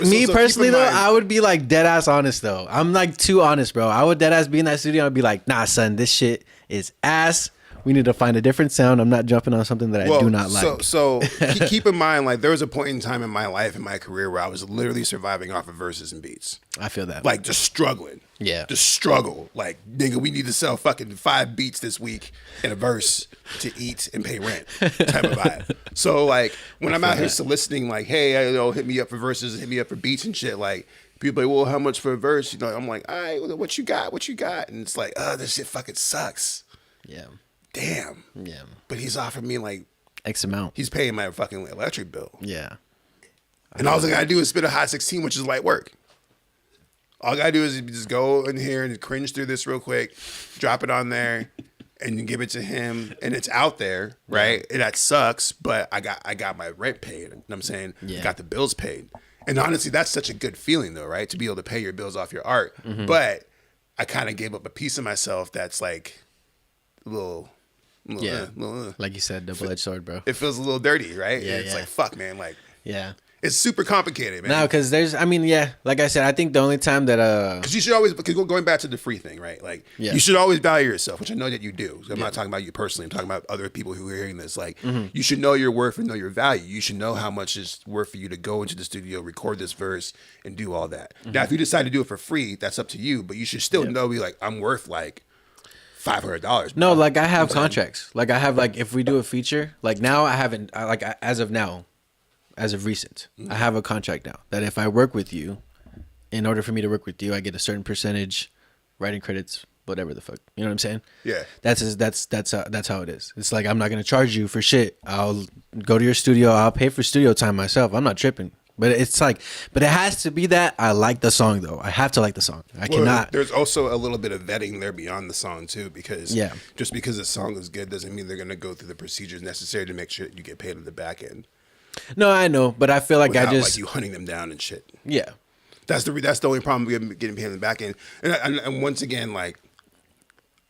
Me personally though, I would be like dead ass honest though. I'm like too honest, bro. I would dead ass be in that studio and be like, nah, son, this shit is ass. We need to find a different sound. I'm not jumping on something that I do not like. So keep in mind, like there was a point in time in my life, in my career, where I was literally surviving off of verses and beats. I feel that. Like just struggling. Yeah. Just struggle. Like, nigga, we need to sell fucking 5 beats this week in a verse to eat and pay rent type of vibe. So like when I'm out here soliciting, like, hey, hit me up for verses, hit me up for beats and shit, like people like, well, how much for a verse? You know, I'm like, all right, what you got? What you got? And it's like, oh, this shit fucking sucks. Yeah. Damn. Yeah. But he's offering me like X amount. he's paying my fucking electric bill. Yeah. And all I gotta do is spit a hot 16, which is light work. All I gotta do is just go in here and cringe through this real quick, drop it on there, and give it to him, and it's out there, right? And that sucks, but I got my rent paid. You know what I'm saying? Yeah. Got the bills paid. And honestly, that's such a good feeling though, right? To be able to pay your bills off your art. Mm-hmm. But I kind of gave up a piece of myself that's like a little Like you said, double-edged sword, bro. it feels a little dirty, right? Yeah, It's yeah. like, fuck, man. Like, Yeah. it's super complicated, man. No, because like I said, I think the only time that Because you should always, because going back to the free thing, right? Like, Yeah. you should always value yourself, which I know that you do. I'm not talking about you personally. I'm talking about other people who are hearing this. Like, you should know your worth and know your value. You should know how much it's worth for you to go into the studio, record this verse, and do all that. Now, if you decide to do it for free, that's up to you. But you should still know, be like, I'm worth like $500. no, like I have contracts. Like I have like if we do a feature, like now I haven't as of recent, I have a contract now that if I work with you, in order for me to work with you, I get a certain percentage, writing credits, whatever the fuck. You know what I'm saying? Yeah. That's how it is. It's like I'm not gonna charge you for shit. I'll go to your studio. I'll pay for studio time myself. I'm not tripping. But it's like, but it has to be that I like the song though. I have to like the song. I cannot. There's also a little bit of vetting there beyond the song too, because Yeah. just because the song is good doesn't mean they're gonna go through the procedures necessary to make sure you get paid on the back end. No, I know, but I feel like Without, I just like you hunting them down and shit. yeah. That's the only problem with getting paid on the back end. And once again, like,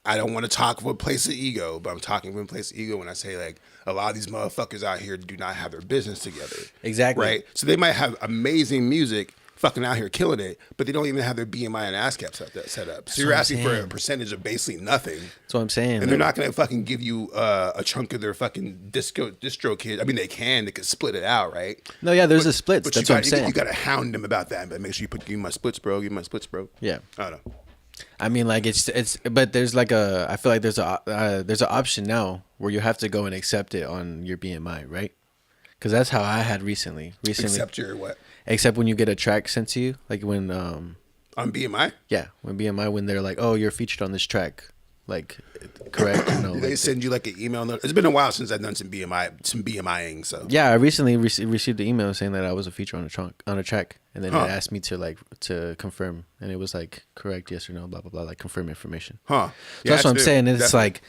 I don't want to talk from a place of ego, but I'm talking from a place of ego when I say like a lot of these motherfuckers out here do not have their business together. Exactly. Right. So they might have amazing music, fucking out here killing it, but they don't even have their BMI and ASCAP set up. So you're what I'm asking for a saying. percentage of basically nothing. That's what I'm saying. And they're not gonna fucking give you a chunk of their fucking distro kit. I mean, they could split it out, right? No, yeah, there's a splits. But That's you what I'm saying. You gotta hound them about that, but make sure give me my splits, bro. Give me my splits, bro. Yeah. I don't know. I mean, like it's, but there's like I feel like there's an option now where you have to go and accept it on your BMI, right? Because that's how I had recently. Except your what? Except when you get a track sent to you, like when On BMI? when BMI when they're like, oh, you're featured on this track, like correct? No, They like, send you like an email. It's been a while since I've done some BMIing. So yeah, I recently received the email saying that I was a feature on a track, and then it asked me to confirm, and it was like correct, yes or no, blah blah blah, like confirm information. Huh? So that's what I'm saying. It's Definitely. like,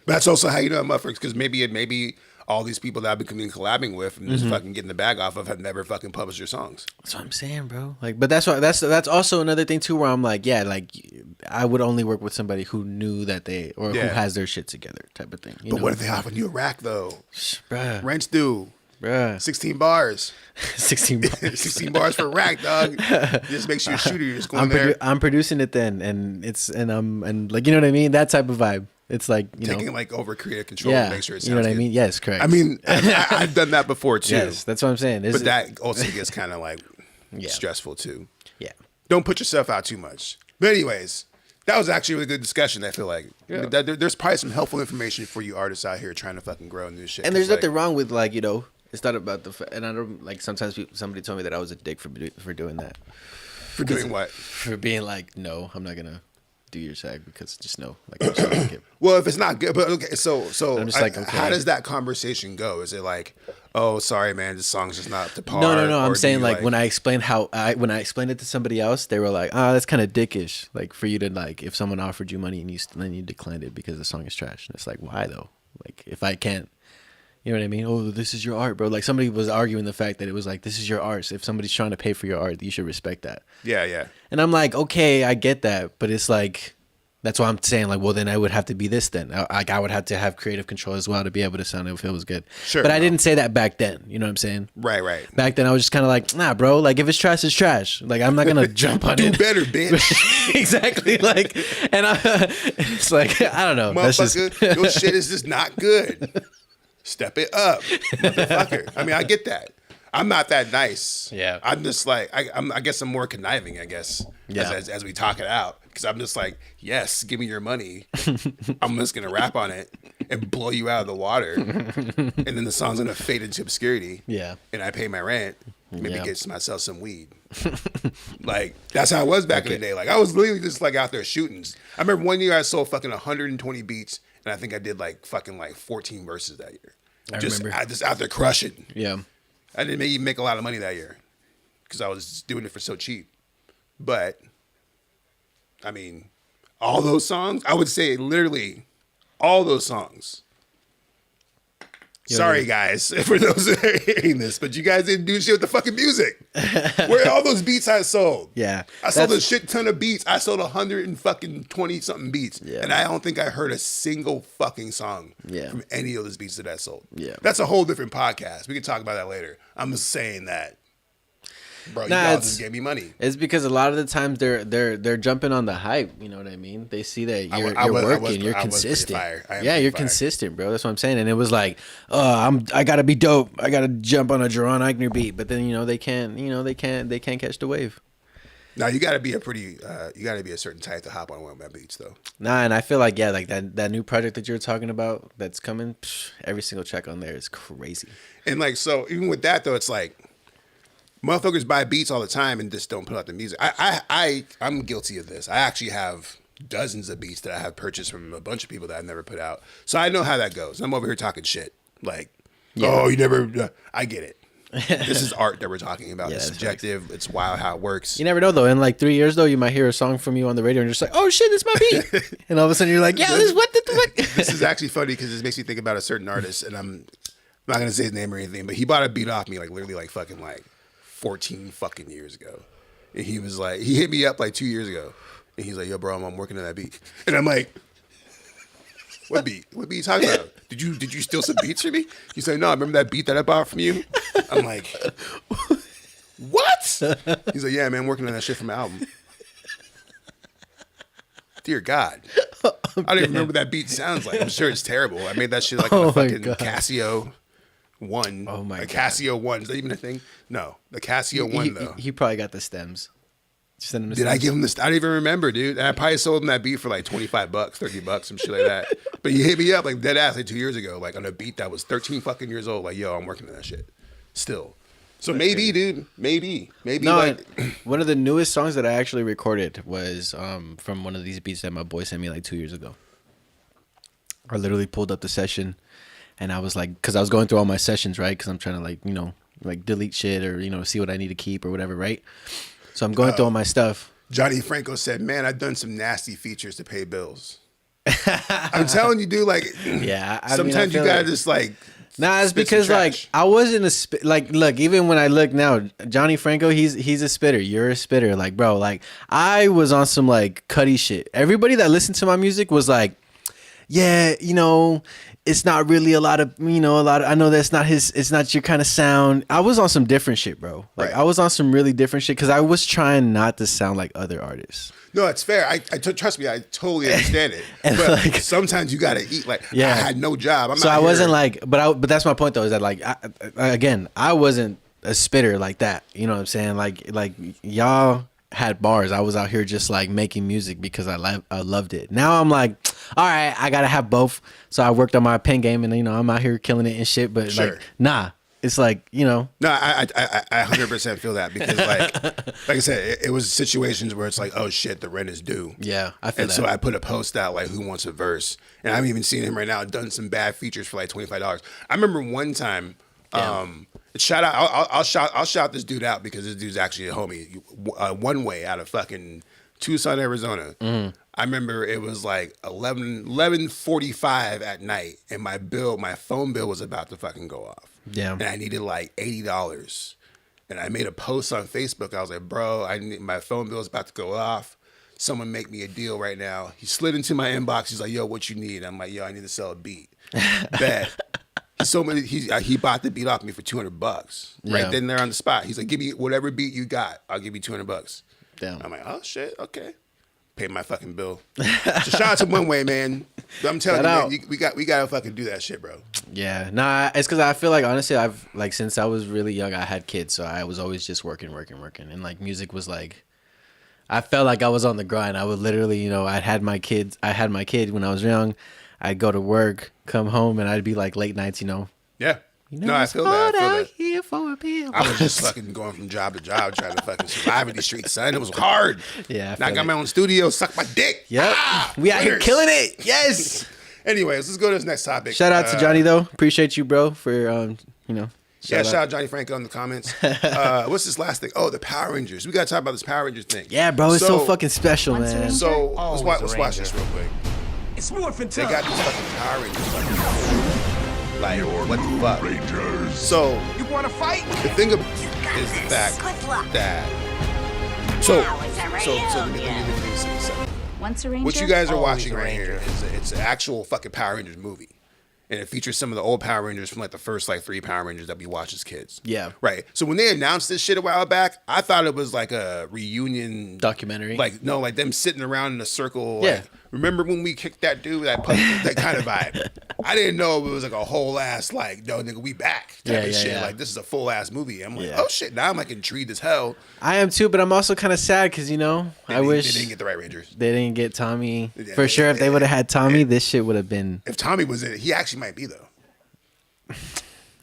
That's also how you know motherfuckers, because maybe all these people that I've been collabing with and just fucking getting the bag off of have never fucking published your songs. that's what I'm saying, bro. Like, but that's also another thing too, where I'm like, yeah, like I would only work with somebody who knew that who Yeah. has their shit together, type of thing. You But know? what if they offer you a rack though? bruh, Rent's due. bruh, 16 bars. 16 bucks. 16 bars for a rack, dog. Just make sure you're a shooter. You're just going there. I'm producing it then, and like, you know what I mean, that type of vibe. It's like, you Taking know, like over creative control yeah, to make sure it sounds you know what good. I mean. Yes, correct. I mean, I've done that before too. yes, that's what I'm saying. But that also gets kind of like Yeah. stressful too. yeah, Don't put yourself out too much. But anyways, that was actually a really good discussion. I feel like there's probably some helpful information for you artists out here trying to fucking grow new shit. and there's 'Cause, nothing wrong with, like, you know, it's not about and I don't like, sometimes somebody told me that I was a dick for doing that, for doing what? for being like, no, I'm not gonna do your sag because just know, like, I'm just like it. Well, if it's not good, but okay, so I'm just like, okay. how does that conversation go? Is it like, oh, sorry, man, this song's just not up to par? No. Or I'm do saying you, like when I explained when I explained it to somebody else, they were like, "Oh, that's kind of dickish." Like for you to like, if someone offered you money and then you declined it because the song is trash, and it's like, why though? Like if I can't, you know what I mean? Oh, this is your art, bro. Like somebody was arguing the fact that it was like, this is your art. So if somebody's trying to pay for your art, you should respect that. Yeah. And I'm like, okay, I get that, but it's like, that's why I'm saying like, well, then I would have to be this then. I would have to have creative control as well to be able to sound it if it was good. Sure. But I didn't say that back then. You know what I'm saying? Right. Back then I was just kind of like, nah, bro. Like if it's trash, it's trash. Like I'm not gonna jump on it. Do better, bitch. Exactly. Like, and it's like I don't know. Motherfucker, your shit is just not good. Step it up, motherfucker. I mean, I get that. I'm not that nice. Yeah. I'm just like, I guess I'm more conniving, I guess, Yeah. as we talk it out. Because I'm just like, yes, give me your money. I'm just going to rap on it and blow you out of the water. And then the song's going to fade into obscurity. Yeah. And I pay my rent. Maybe Yeah. get myself some weed. Like, that's how it was back in the day. Like, I was literally just like out there shooting. I remember one year I sold fucking 120 beats. And I think I did like fucking like 14 verses that year. I just remember. out there crushing. Yeah. I didn't even make a lot of money that year because I was doing it for so cheap. But, I mean, all those songs, I would say literally all those songs. Sorry, guys, for those that are hearing this, but you guys didn't do shit with the fucking music. Where are all those beats I sold? Yeah. I sold a shit ton of beats. I sold 120 something beats. Yeah. And I don't think I heard a single fucking song Yeah. from any of those beats that I sold. Yeah. That's a whole different podcast. We can talk about that later. I'm just saying that, bro, you Nah, all it's- just gave me money. It's because a lot of the times they're jumping on the hype. You know what I mean? They see that you're I was working, you're pretty consistent. fire. I am Yeah, pretty you're fire. consistent, bro. That's what I'm saying. And it was like, I gotta be dope. I gotta jump on a Jerron Eichner beat. But then they can't catch the wave. Now you got to be a certain type to hop on one of my beats, though. Nah, and I feel like like that new project that you're talking about that's coming. Every single track on there is crazy. And like, so even with that though, it's like motherfuckers buy beats all the time and just don't put out the music. I'm guilty of this. I actually have dozens of beats that I have purchased from a bunch of people that I've never put out. So I know how that goes. I'm over here talking shit. Like, oh, you never. I get it. This is art that we're talking about. Yeah, It's that's subjective. It's wild how it works. You never know though. In like 3 years though, you might hear a song from you on the radio and you're just like, oh shit, it's my beat. And all of a sudden you're like, yeah, what the fuck? This is actually funny because this makes me think about a certain artist, and I'm not gonna say his name or anything, but he bought a beat off me like literally like fucking like 14 fucking years ago, and he was like, he hit me up like 2 years ago, and he's like, yo, bro, I'm working on that beat, and I'm like, what beat? What beat you talking about? Did you steal some beats from me? He's like, no, I remember that beat that I bought from you. I'm like, what? He's like, yeah, man, I'm working on that shit from my album. Dear God. I don't even remember what that beat sounds like. I'm sure it's terrible. I made that shit like on a fucking Casio 1. Oh my a God. Casio 1. Is that even a thing? No. The Casio 1 though. He probably got the stems. Just send him the Did I stems. give him this? I don't even remember, dude. And I probably sold him that beat for like $25, $30, some shit like that. But he hit me up like dead ass like 2 years ago, like on a beat that was 13 fucking years old. Like, yo, I'm working on that shit still. So maybe, dude, maybe No, like one of the newest songs that I actually recorded was from one of these beats that my boy sent me like 2 years ago. I literally pulled up the session, and I was like, because I was going through all my sessions, right? Because I'm trying to like delete shit or see what I need to keep or whatever, right? So I'm going through all my stuff. Johnny Franco said, man, I've done some nasty features to pay bills. I'm telling you, dude, like, Yeah, I mean, sometimes I you feel gotta like- just like, Nah, it's spit some because like trash. I wasn't look, even when I look now, Johnny Franco, he's a spitter. You're a spitter, like bro. Like I was on some like Cuddy shit. Everybody that listened to my music was like, yeah, it's not really a lot of. I know that's not it's not your kind of sound. I was on some different shit, bro. Like Right. I was on some really different shit because I was trying not to sound like other artists. No, it's fair. Trust me, I totally understand it. And, but like- sometimes you gotta eat. Like, Yeah. I had no job. So I wasn't like, but that's my point though, is that like, I wasn't a spitter like that. You know what I'm saying? Like y'all had bars. I was out here just like making music because I loved it. Now I'm like, all right, I gotta have both. So I worked on my pen game, and I'm out here killing it and shit. But Sure. like, nah, it's like, you know. No, I 100% feel that because like I said, it was situations where it's like, oh shit, the rent is due. Yeah, I feel and that. so I put a post out like, who wants a verse? And I haven't even seen him right now. Done some bad features for like $25. I remember one time. Shout out! I'll shout this dude out because this dude's actually a homie. One Way out of fucking Tucson, Arizona. I remember it was like 11:45 at night, and my phone bill was about to fucking go off. Yeah, and I needed like $80, and I made a post on Facebook. I was like, bro, my phone bill is about to go off. Someone make me a deal right now. He slid into my inbox. He's like, yo, what you need? I'm like, yo, I need to sell a beat. Bet. He bought the beat off me for $200 right then there on the spot. He's like, give me whatever beat you got. I'll give you $200. Damn. I'm like, oh shit, okay. Pay my fucking bill. So shout out to One Way, man. I'm telling you, man, we gotta fucking do that shit, bro. Yeah, nah, it's because I feel like honestly, I've like since I was really young, I had kids, so I was always just working, and like music was like, I felt like I was on the grind. I would literally, you know, I had my kid when I was young. I'd go to work, come home, and I'd be like late nights, you know. Yeah. You know, no, I feel that. Out here for a bill. I was just fucking going from job to job trying to fucking survive in these streets, son. It was hard. Yeah. Now I got my own studio, suck my dick. Yep. We out here killing it. Yes. Anyways, let's go to this next topic. Shout out to Johnny though. Appreciate you, bro, for you know. Shout out Johnny Franco in the comments. What's this last thing? Oh, the Power Rangers. We gotta talk about this Power Rangers thing. Yeah, bro, it's so fucking special, man. So let's watch this real quick. It's morphin' They time. got these fucking Power Rangers. Like, what the fuck? Rangers. So You wanna fight? the thing is the fact that let me say something. Once a ranger, What you guys are always watching a right here ranger. is it's an actual fucking Power Rangers movie. And it features some of the old Power Rangers from like the first like 3 Power Rangers that we watched as kids. Yeah. Right. So when they announced this shit a while back, I thought it was like a reunion Documentary. Like no, like them sitting around in a circle. Yeah. Like, remember when we kicked that dude? That kind of vibe. I didn't know it was like a whole ass like, no nigga, we back type of shit. Yeah. Like this is a full ass movie. I'm like, Yeah. oh shit. Now I'm like intrigued as hell. I am too, but I'm also kind of sad because, you know, I wish they didn't get the right Rangers. they didn't get Tommy. Yeah, For sure, if they would have had Tommy, this shit would have been. If Tommy was in it, he actually might be though.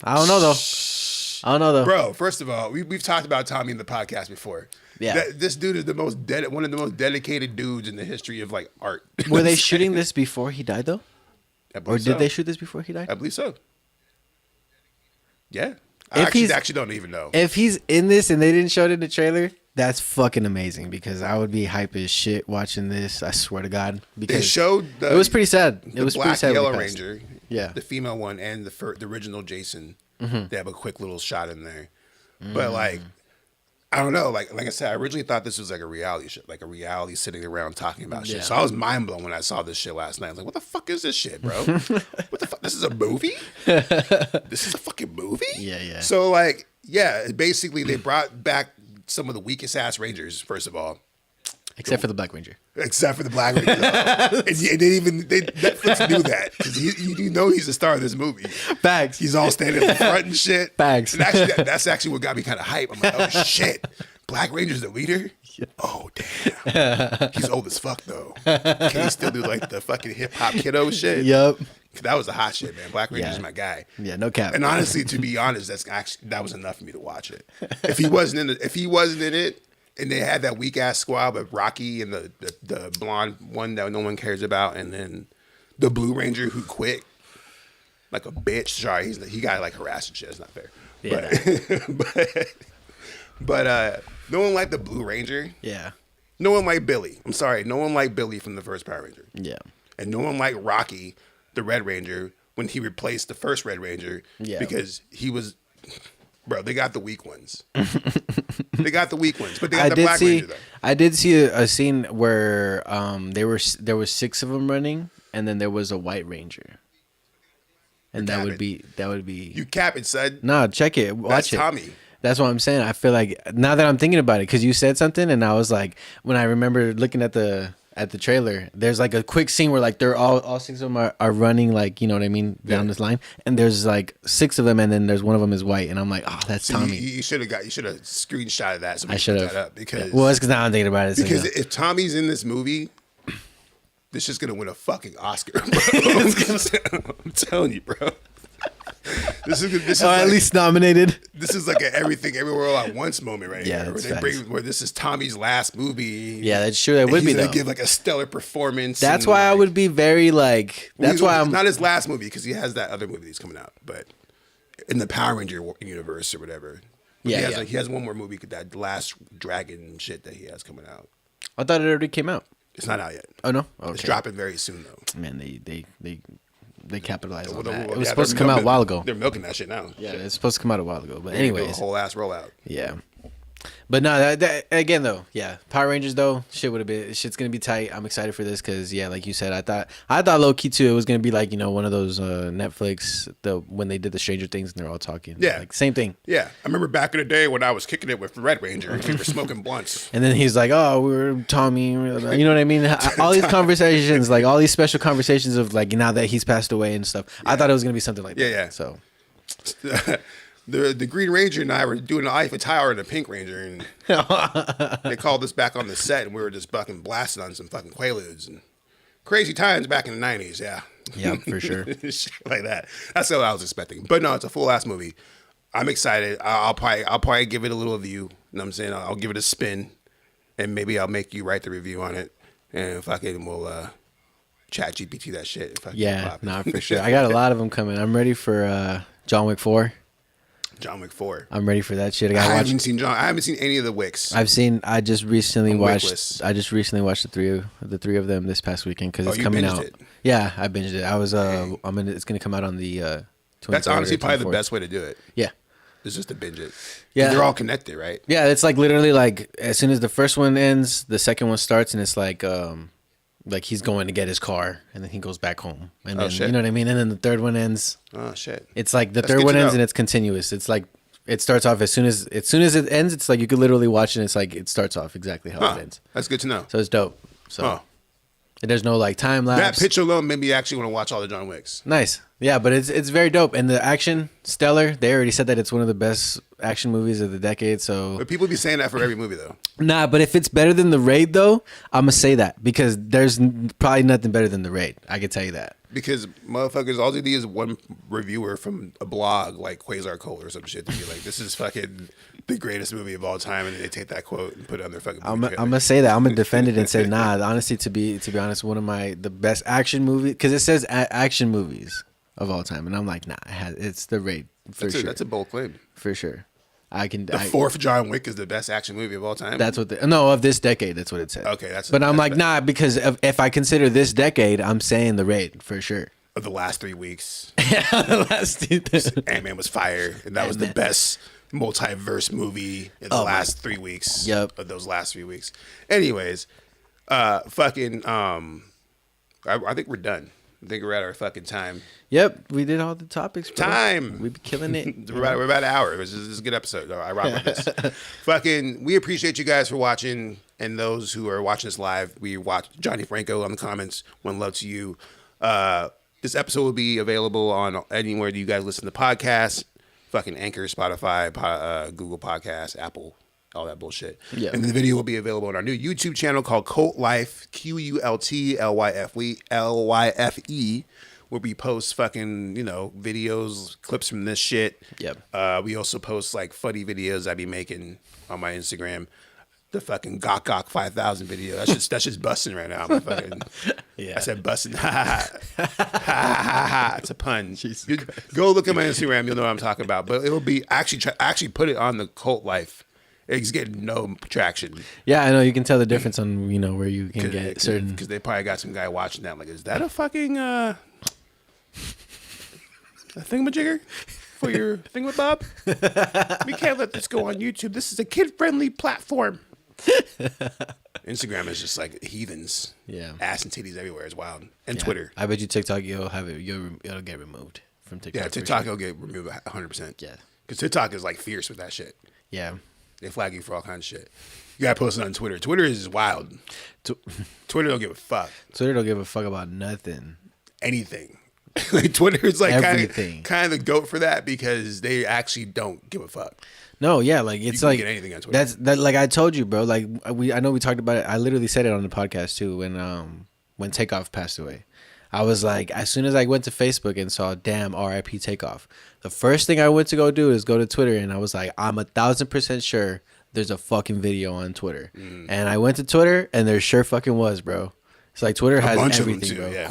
I don't know though. Bro, first of all, we've talked about Tommy in the podcast before. Yeah. This dude is one of the most dedicated dudes in the history of like art. Were they shooting this before he died though? I Or believe did so. they shoot this before he died? I believe so. Yeah. If I he's- actually don't even know. If he's in this and they didn't show it in the trailer, that's fucking amazing because I would be hype as shit watching this. I swear to God. They Because showed it was pretty sad. It the was black pretty sad. when Yellow he passed. Ranger, Yeah. the female one, and the original Jason. Mm-hmm. They have a quick little shot in there, but like, I don't know. Like I said, I originally thought this was like a reality show, like a reality sitting around talking about shit. Yeah. So I was mind blown when I saw this shit last night. I was like, what the fuck is this shit, bro? What the fuck? This is a movie? This is a fucking movie? Yeah. So like, yeah, basically they brought back some of the weakest ass Rangers. First of all. Except for the Black Ranger. Except for the Black Ranger. And Netflix knew that. Because you know he's the star of this movie. Bags. He's all standing in front and shit. Bags. And actually, that's actually what got me kind of hype. I'm like, oh shit. Black Ranger's the leader? Oh, damn. He's old as fuck, though. Can he still do like the fucking hip hop kiddo shit? Yup. That was the hot shit, man. Black Ranger's Yeah. my guy. Yeah, no cap. And honestly, to be honest, that was enough for me to watch it. If he wasn't in it, and they had that weak ass squad with Rocky and the blonde one that no one cares about, and then the Blue Ranger who quit like a bitch. Sorry, he got like harassed and shit. It's not fair. Yeah. But no one liked the Blue Ranger. Yeah. No one liked Billy. I'm sorry, no one liked Billy from the first Power Ranger. Yeah. And no one liked Rocky, the Red Ranger, when he replaced the first Red Ranger. Yeah. Because he was. Bro, they got the weak ones. They got the weak ones, but they got the Black Ranger though. I did see a scene where there was 6 of them running, and then there was a White Ranger, and that would be You cap it, son. no, check it, watch That's it. Tommy. That's what I'm saying. I feel like now that I'm thinking about it, because you said something, and I was like, when I remember looking at the trailer, there's like a quick scene where like they're all 6 of them are running, like, you know what I mean, down this line, and there's like 6 of them, and then there's one of them is white, and I'm like, oh, that's So Tommy. you should have screenshotted that. So we I could should put have. that up because Well, it's because now I'm thinking about it. So, because yeah. if Tommy's in this movie, this is gonna win a fucking Oscar. Bro. I'm telling you, bro. This is Or at like, least nominated. this is like an everything everywhere all at once moment right Yeah, here. Where, that's facts. where this is Tommy's last movie. Yeah, that's true. That and would be he's gonna though. give like a stellar performance. That's and, why I like, would be very like. That's why I'm not his last movie because he has that other movie that's coming out, but in the Power Ranger universe or whatever. Yeah, he has, yeah. Like, he has one more movie, that last dragon shit that he has coming out. I thought it already came out. It's not out yet. Oh no, okay. It's dropping very soon though. Man, they capitalized on Well, that. yeah, It was supposed to come out a while ago. They're milking that shit now. Yeah, it's supposed to come out a while ago. But They're gonna do a anyways, whole ass rollout. yeah. But no, that again though, yeah. Power Rangers though, shit's gonna be tight. I'm excited for this because yeah, like you said, I thought low key too. It was gonna be like one of those Netflix when they did the Stranger Things and they're all talking. Yeah. like same thing. Yeah, I remember back in the day when I was kicking it with Red Ranger and we were smoking blunts. And then he's like, "Oh, we're Tommy." You know what I mean? All these conversations, like all these special conversations of like now that he's passed away and stuff. I thought it was gonna be something like that. Yeah. So The Green Ranger and I were doing the Eiffel Tower and the Pink Ranger, and they called us back on the set, and we were just fucking blasting on some fucking Quaaludes and crazy times back in the 90s. Yeah, yeah, for sure. Shit like that. That's what I was expecting. But no, it's a full ass movie. I'm excited. I'll probably give it a little view. You know what I'm saying? I'll give it a spin, and maybe I'll make you write the review on it, and fucking we'll chat GPT that shit. Yeah, nah, for sure. I got a lot of them coming. I'm ready for John Wick 4. John Wick 4. I'm ready for that shit. I haven't seen any of the Wicks. I just recently watched. Wickless. I just recently watched the three of them this past weekend because it's you coming binged out. it? Yeah, I binged it. I was it's gonna come out on the 23rd. That's honestly or probably the 24th. best way to do it. Yeah. It's just to binge it. Yeah. They're all connected, right? Yeah, it's like literally like as soon as the first one ends, the second one starts, and it's like he's going to get his car, and then he goes back home, and then shit. you know what I mean. And then the third one ends. Oh shit. It's like the That's third good one to ends, know. and it's continuous. It's like it starts off as soon as it ends. It's like you could literally watch it. And it's like it starts off exactly how it ends. That's good to know. So it's dope. So Huh. and there's no like time lapse. That picture alone made me actually want to watch all the John Wicks. Nice. Yeah, but it's very dope. And the action, stellar. They already said that it's one of the best action movies of the decade. So But people be saying that for every movie though. nah, but if it's better than The Raid though, I'm gonna say that because there's probably nothing better than The Raid. I can tell you that. Because motherfuckers, all they need is one reviewer from a blog like Quasar Qult or some shit to be like, this is fucking the greatest movie of all time, and they take that quote and put it on their fucking I'm movie gonna say that. I'm gonna defend it and say nah. Honestly, to be honest, one of the best action movies because it says action movies of all time, and I'm like nah, it's The Raid for sure. That's a bold claim. For sure. I can. The fourth John Wick is the best action movie of all time. That's what. No, of this decade. That's what it said. Okay, But I'm like nah because if I consider this decade, I'm saying The Raid for sure. of the last 3 weeks. Last Ant-Man was fire, and that was the best multiverse movie in the last 3 weeks. Yep. Of those last 3 weeks. Anyways, I think we're done. I think we're at our fucking time. Yep, we did all the topics. Bro. Time. We be killing it. We're about an hour. This is a good episode. I rock with this. We appreciate you guys for watching, and those who are watching us live. We watch Johnny Franco on the comments. One love to you. This episode will be available on anywhere that you guys listen to podcasts. Fucking Anchor, Spotify, Google Podcasts, Apple, all that bullshit. Yeah. And the video will be available on our new YouTube channel called Qult Life, QULTLYFE, where we post fucking, videos, clips from this shit. Yep. We also post like funny videos I be making on my Instagram. The fucking Gok 5000 video. That's just busting right now. I'm fucking, Yeah. I said busting. It's a pun. Go look at my Instagram. You'll know what I'm talking about. But it'll be actually put it on the Qult Life. It's getting no traction. Yeah, I know. You can tell the difference on where you can get certain. Because they probably got some guy watching that. Like, is that a fucking a thingamajigger for your thingamabob? We can't let this go on YouTube. This is a kid-friendly platform. Instagram is just like heathens. Yeah. Ass and titties everywhere. It's wild. And Yeah. Twitter. I bet you TikTok it'll get removed from TikTok. Yeah, for TikTok sure. will get removed 100%. Yeah. Because TikTok is like fierce with that shit. Yeah. They flag you for all kinds of shit. You gotta post it on Twitter. Twitter is wild. Twitter don't give a fuck. Twitter don't give a fuck about nothing. Anything. Like Twitter is like Everything. kind of the goat for that because they actually don't give a fuck. No, yeah, like it's can like get anything on Twitter. that. Like I told you, bro. Like I know we talked about it. I literally said it on the podcast too when Takeoff passed away. I was like, as soon as I went to Facebook and saw, damn, RIP Takeoff, the first thing I went to go do is go to Twitter, and I was like, I'm 1,000% sure there's a fucking video on Twitter. And I went to Twitter, and there sure fucking was, bro. It's like Twitter has bunch of them everything, too, bro. yeah.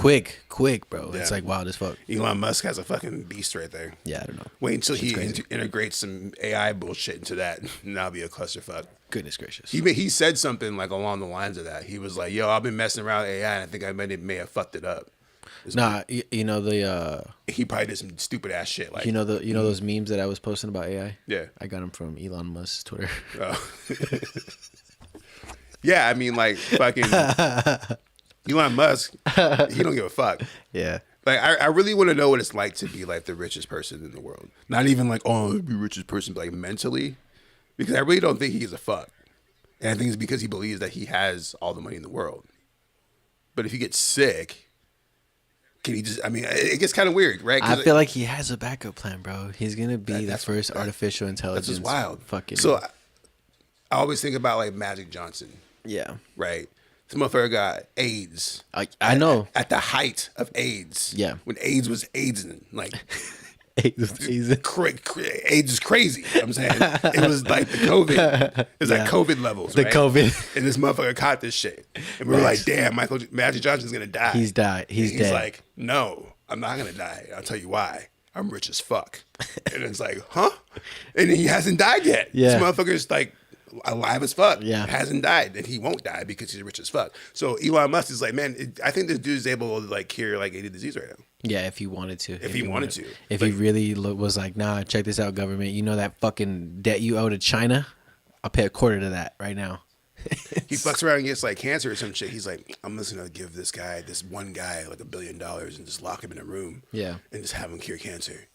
Quick, bro. Yeah. It's like wild as fuck. Elon Musk has a fucking beast right there. Yeah, I don't know. Wait until he crazy. integrates some AI bullshit into that, and that'll be a clusterfuck. Goodness gracious. He said something like along the lines of that. He was like, "Yo, I've been messing around with AI, and I think I may have fucked it up." Nah, you know the He probably did some stupid ass shit. Like you know those memes that I was posting about AI. Yeah. I got them from Elon Musk's Twitter. Oh. Yeah, I mean, like fucking Elon Musk, he don't give a fuck. Yeah. Like, I really want to know what it's like to be like the richest person in the world. Not even like, oh, be the richest person, but like mentally, because I really don't think he gives a fuck. And I think it's because he believes that he has all the money in the world. But if he gets sick, can he just? I mean, it gets kind of weird, right? I feel like he has a backup plan, bro. He's gonna be the that's- first artificial intelligence. that's just wild. Fucking. So I always think about like Magic Johnson, yeah. right? This motherfucker got AIDS. I know. At the height of AIDS. Yeah. When AIDS was AIDSing. Like, He's AIDS is crazy. You know what I'm saying? It was like the COVID. It was like COVID levels, the right? COVID. And this motherfucker caught this shit. And we were like, damn, Magic Johnson's going to die. He's died. He's And dead. He's like, no, I'm not going to die. I'll tell you why. I'm rich as fuck. And it's like, huh? And he hasn't died yet. Yeah. This motherfucker's like alive as fuck. Yeah. Hasn't died. And he won't die because he's rich as fuck. So Elon Musk is like, man, I think this dude's able to like cure like any disease right now. Yeah, if he wanted to. If he wanted to. If he really was like, nah, check this out, government. You know that fucking debt you owe to China? I'll pay a quarter to that right now. He fucks around and gets like cancer or some shit. He's like, I'm just gonna give this one guy like $1 billion and just lock him in a room. Yeah. And just have him cure cancer.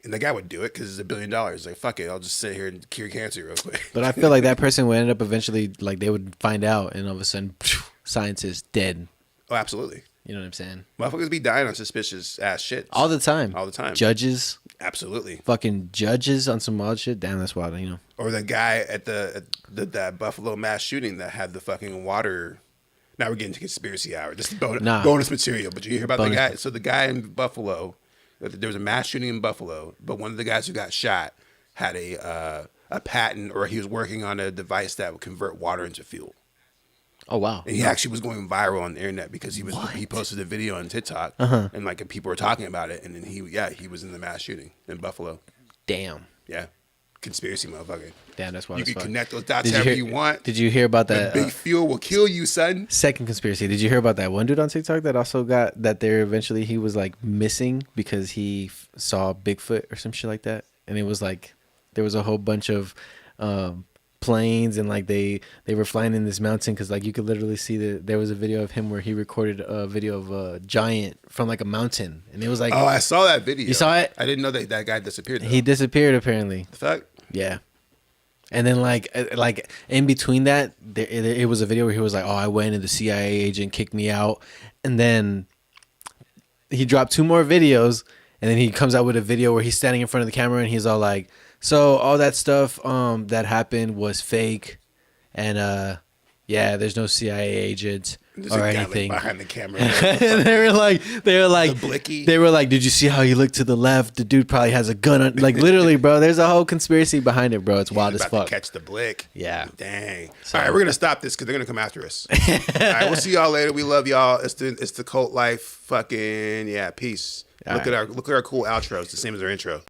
And the guy would do it because it's $1 billion. Like, fuck it, I'll just sit here and cure cancer real quick. But I feel like that person would end up eventually, like, they would find out, and all of a sudden, scientist dead. Oh, absolutely. You know what I'm saying? Motherfuckers be dying on suspicious ass shit. All the time. All the time. Judges. Absolutely. Fucking judges on some wild shit. Damn, that's wild, you know. Or the guy at that Buffalo mass shooting that had the fucking water. Now we're getting to conspiracy hour. This is bonus material. But you hear about the guy? So the guy in Buffalo, there was a mass shooting in Buffalo, but one of the guys who got shot had a patent, or he was working on a device that would convert water into fuel. Oh, wow. And he actually was going viral on the internet because he posted a video on TikTok and like people were talking about it, and then he was in the mass shooting in Buffalo. Damn. Yeah. Conspiracy motherfucker. Damn, that's wild. You as can fuck. connect those dots however you want. Did you hear about But that? big fuel will kill you, son. Second conspiracy. Did you hear about that one dude on TikTok that also got that there eventually he was like missing because he saw Bigfoot or some shit like that? And it was like there was a whole bunch of planes and like they were flying in this mountain because like you could literally see that there was a video of him where he recorded a video of a giant from like a mountain, and it was like, Oh, I saw that video. You saw it? I didn't know that guy disappeared. Though. he disappeared apparently. The fuck? Yeah. And then like in between that, it was a video where he was like, "Oh, I went and the CIA agent kicked me out," and then he dropped 2 more videos, and then he comes out with a video where he's standing in front of the camera and he's all like, "So all that stuff that happened was fake, and yeah, there's no CIA agent There's or a guy, anything." like, behind the camera. And they were like, The blicky. they were like, "Did you see how he looked to the left? The dude probably has a gun on." Like literally, bro. There's a whole conspiracy behind it, bro. It's wild as About to fuck. catch the blick. Yeah. Dang. All right, we're gonna stop this because they're gonna come after us. All right, we'll see y'all later. We love y'all. It's the cult life. Fucking yeah. Peace. Look at our cool outro. It's the same as our intro.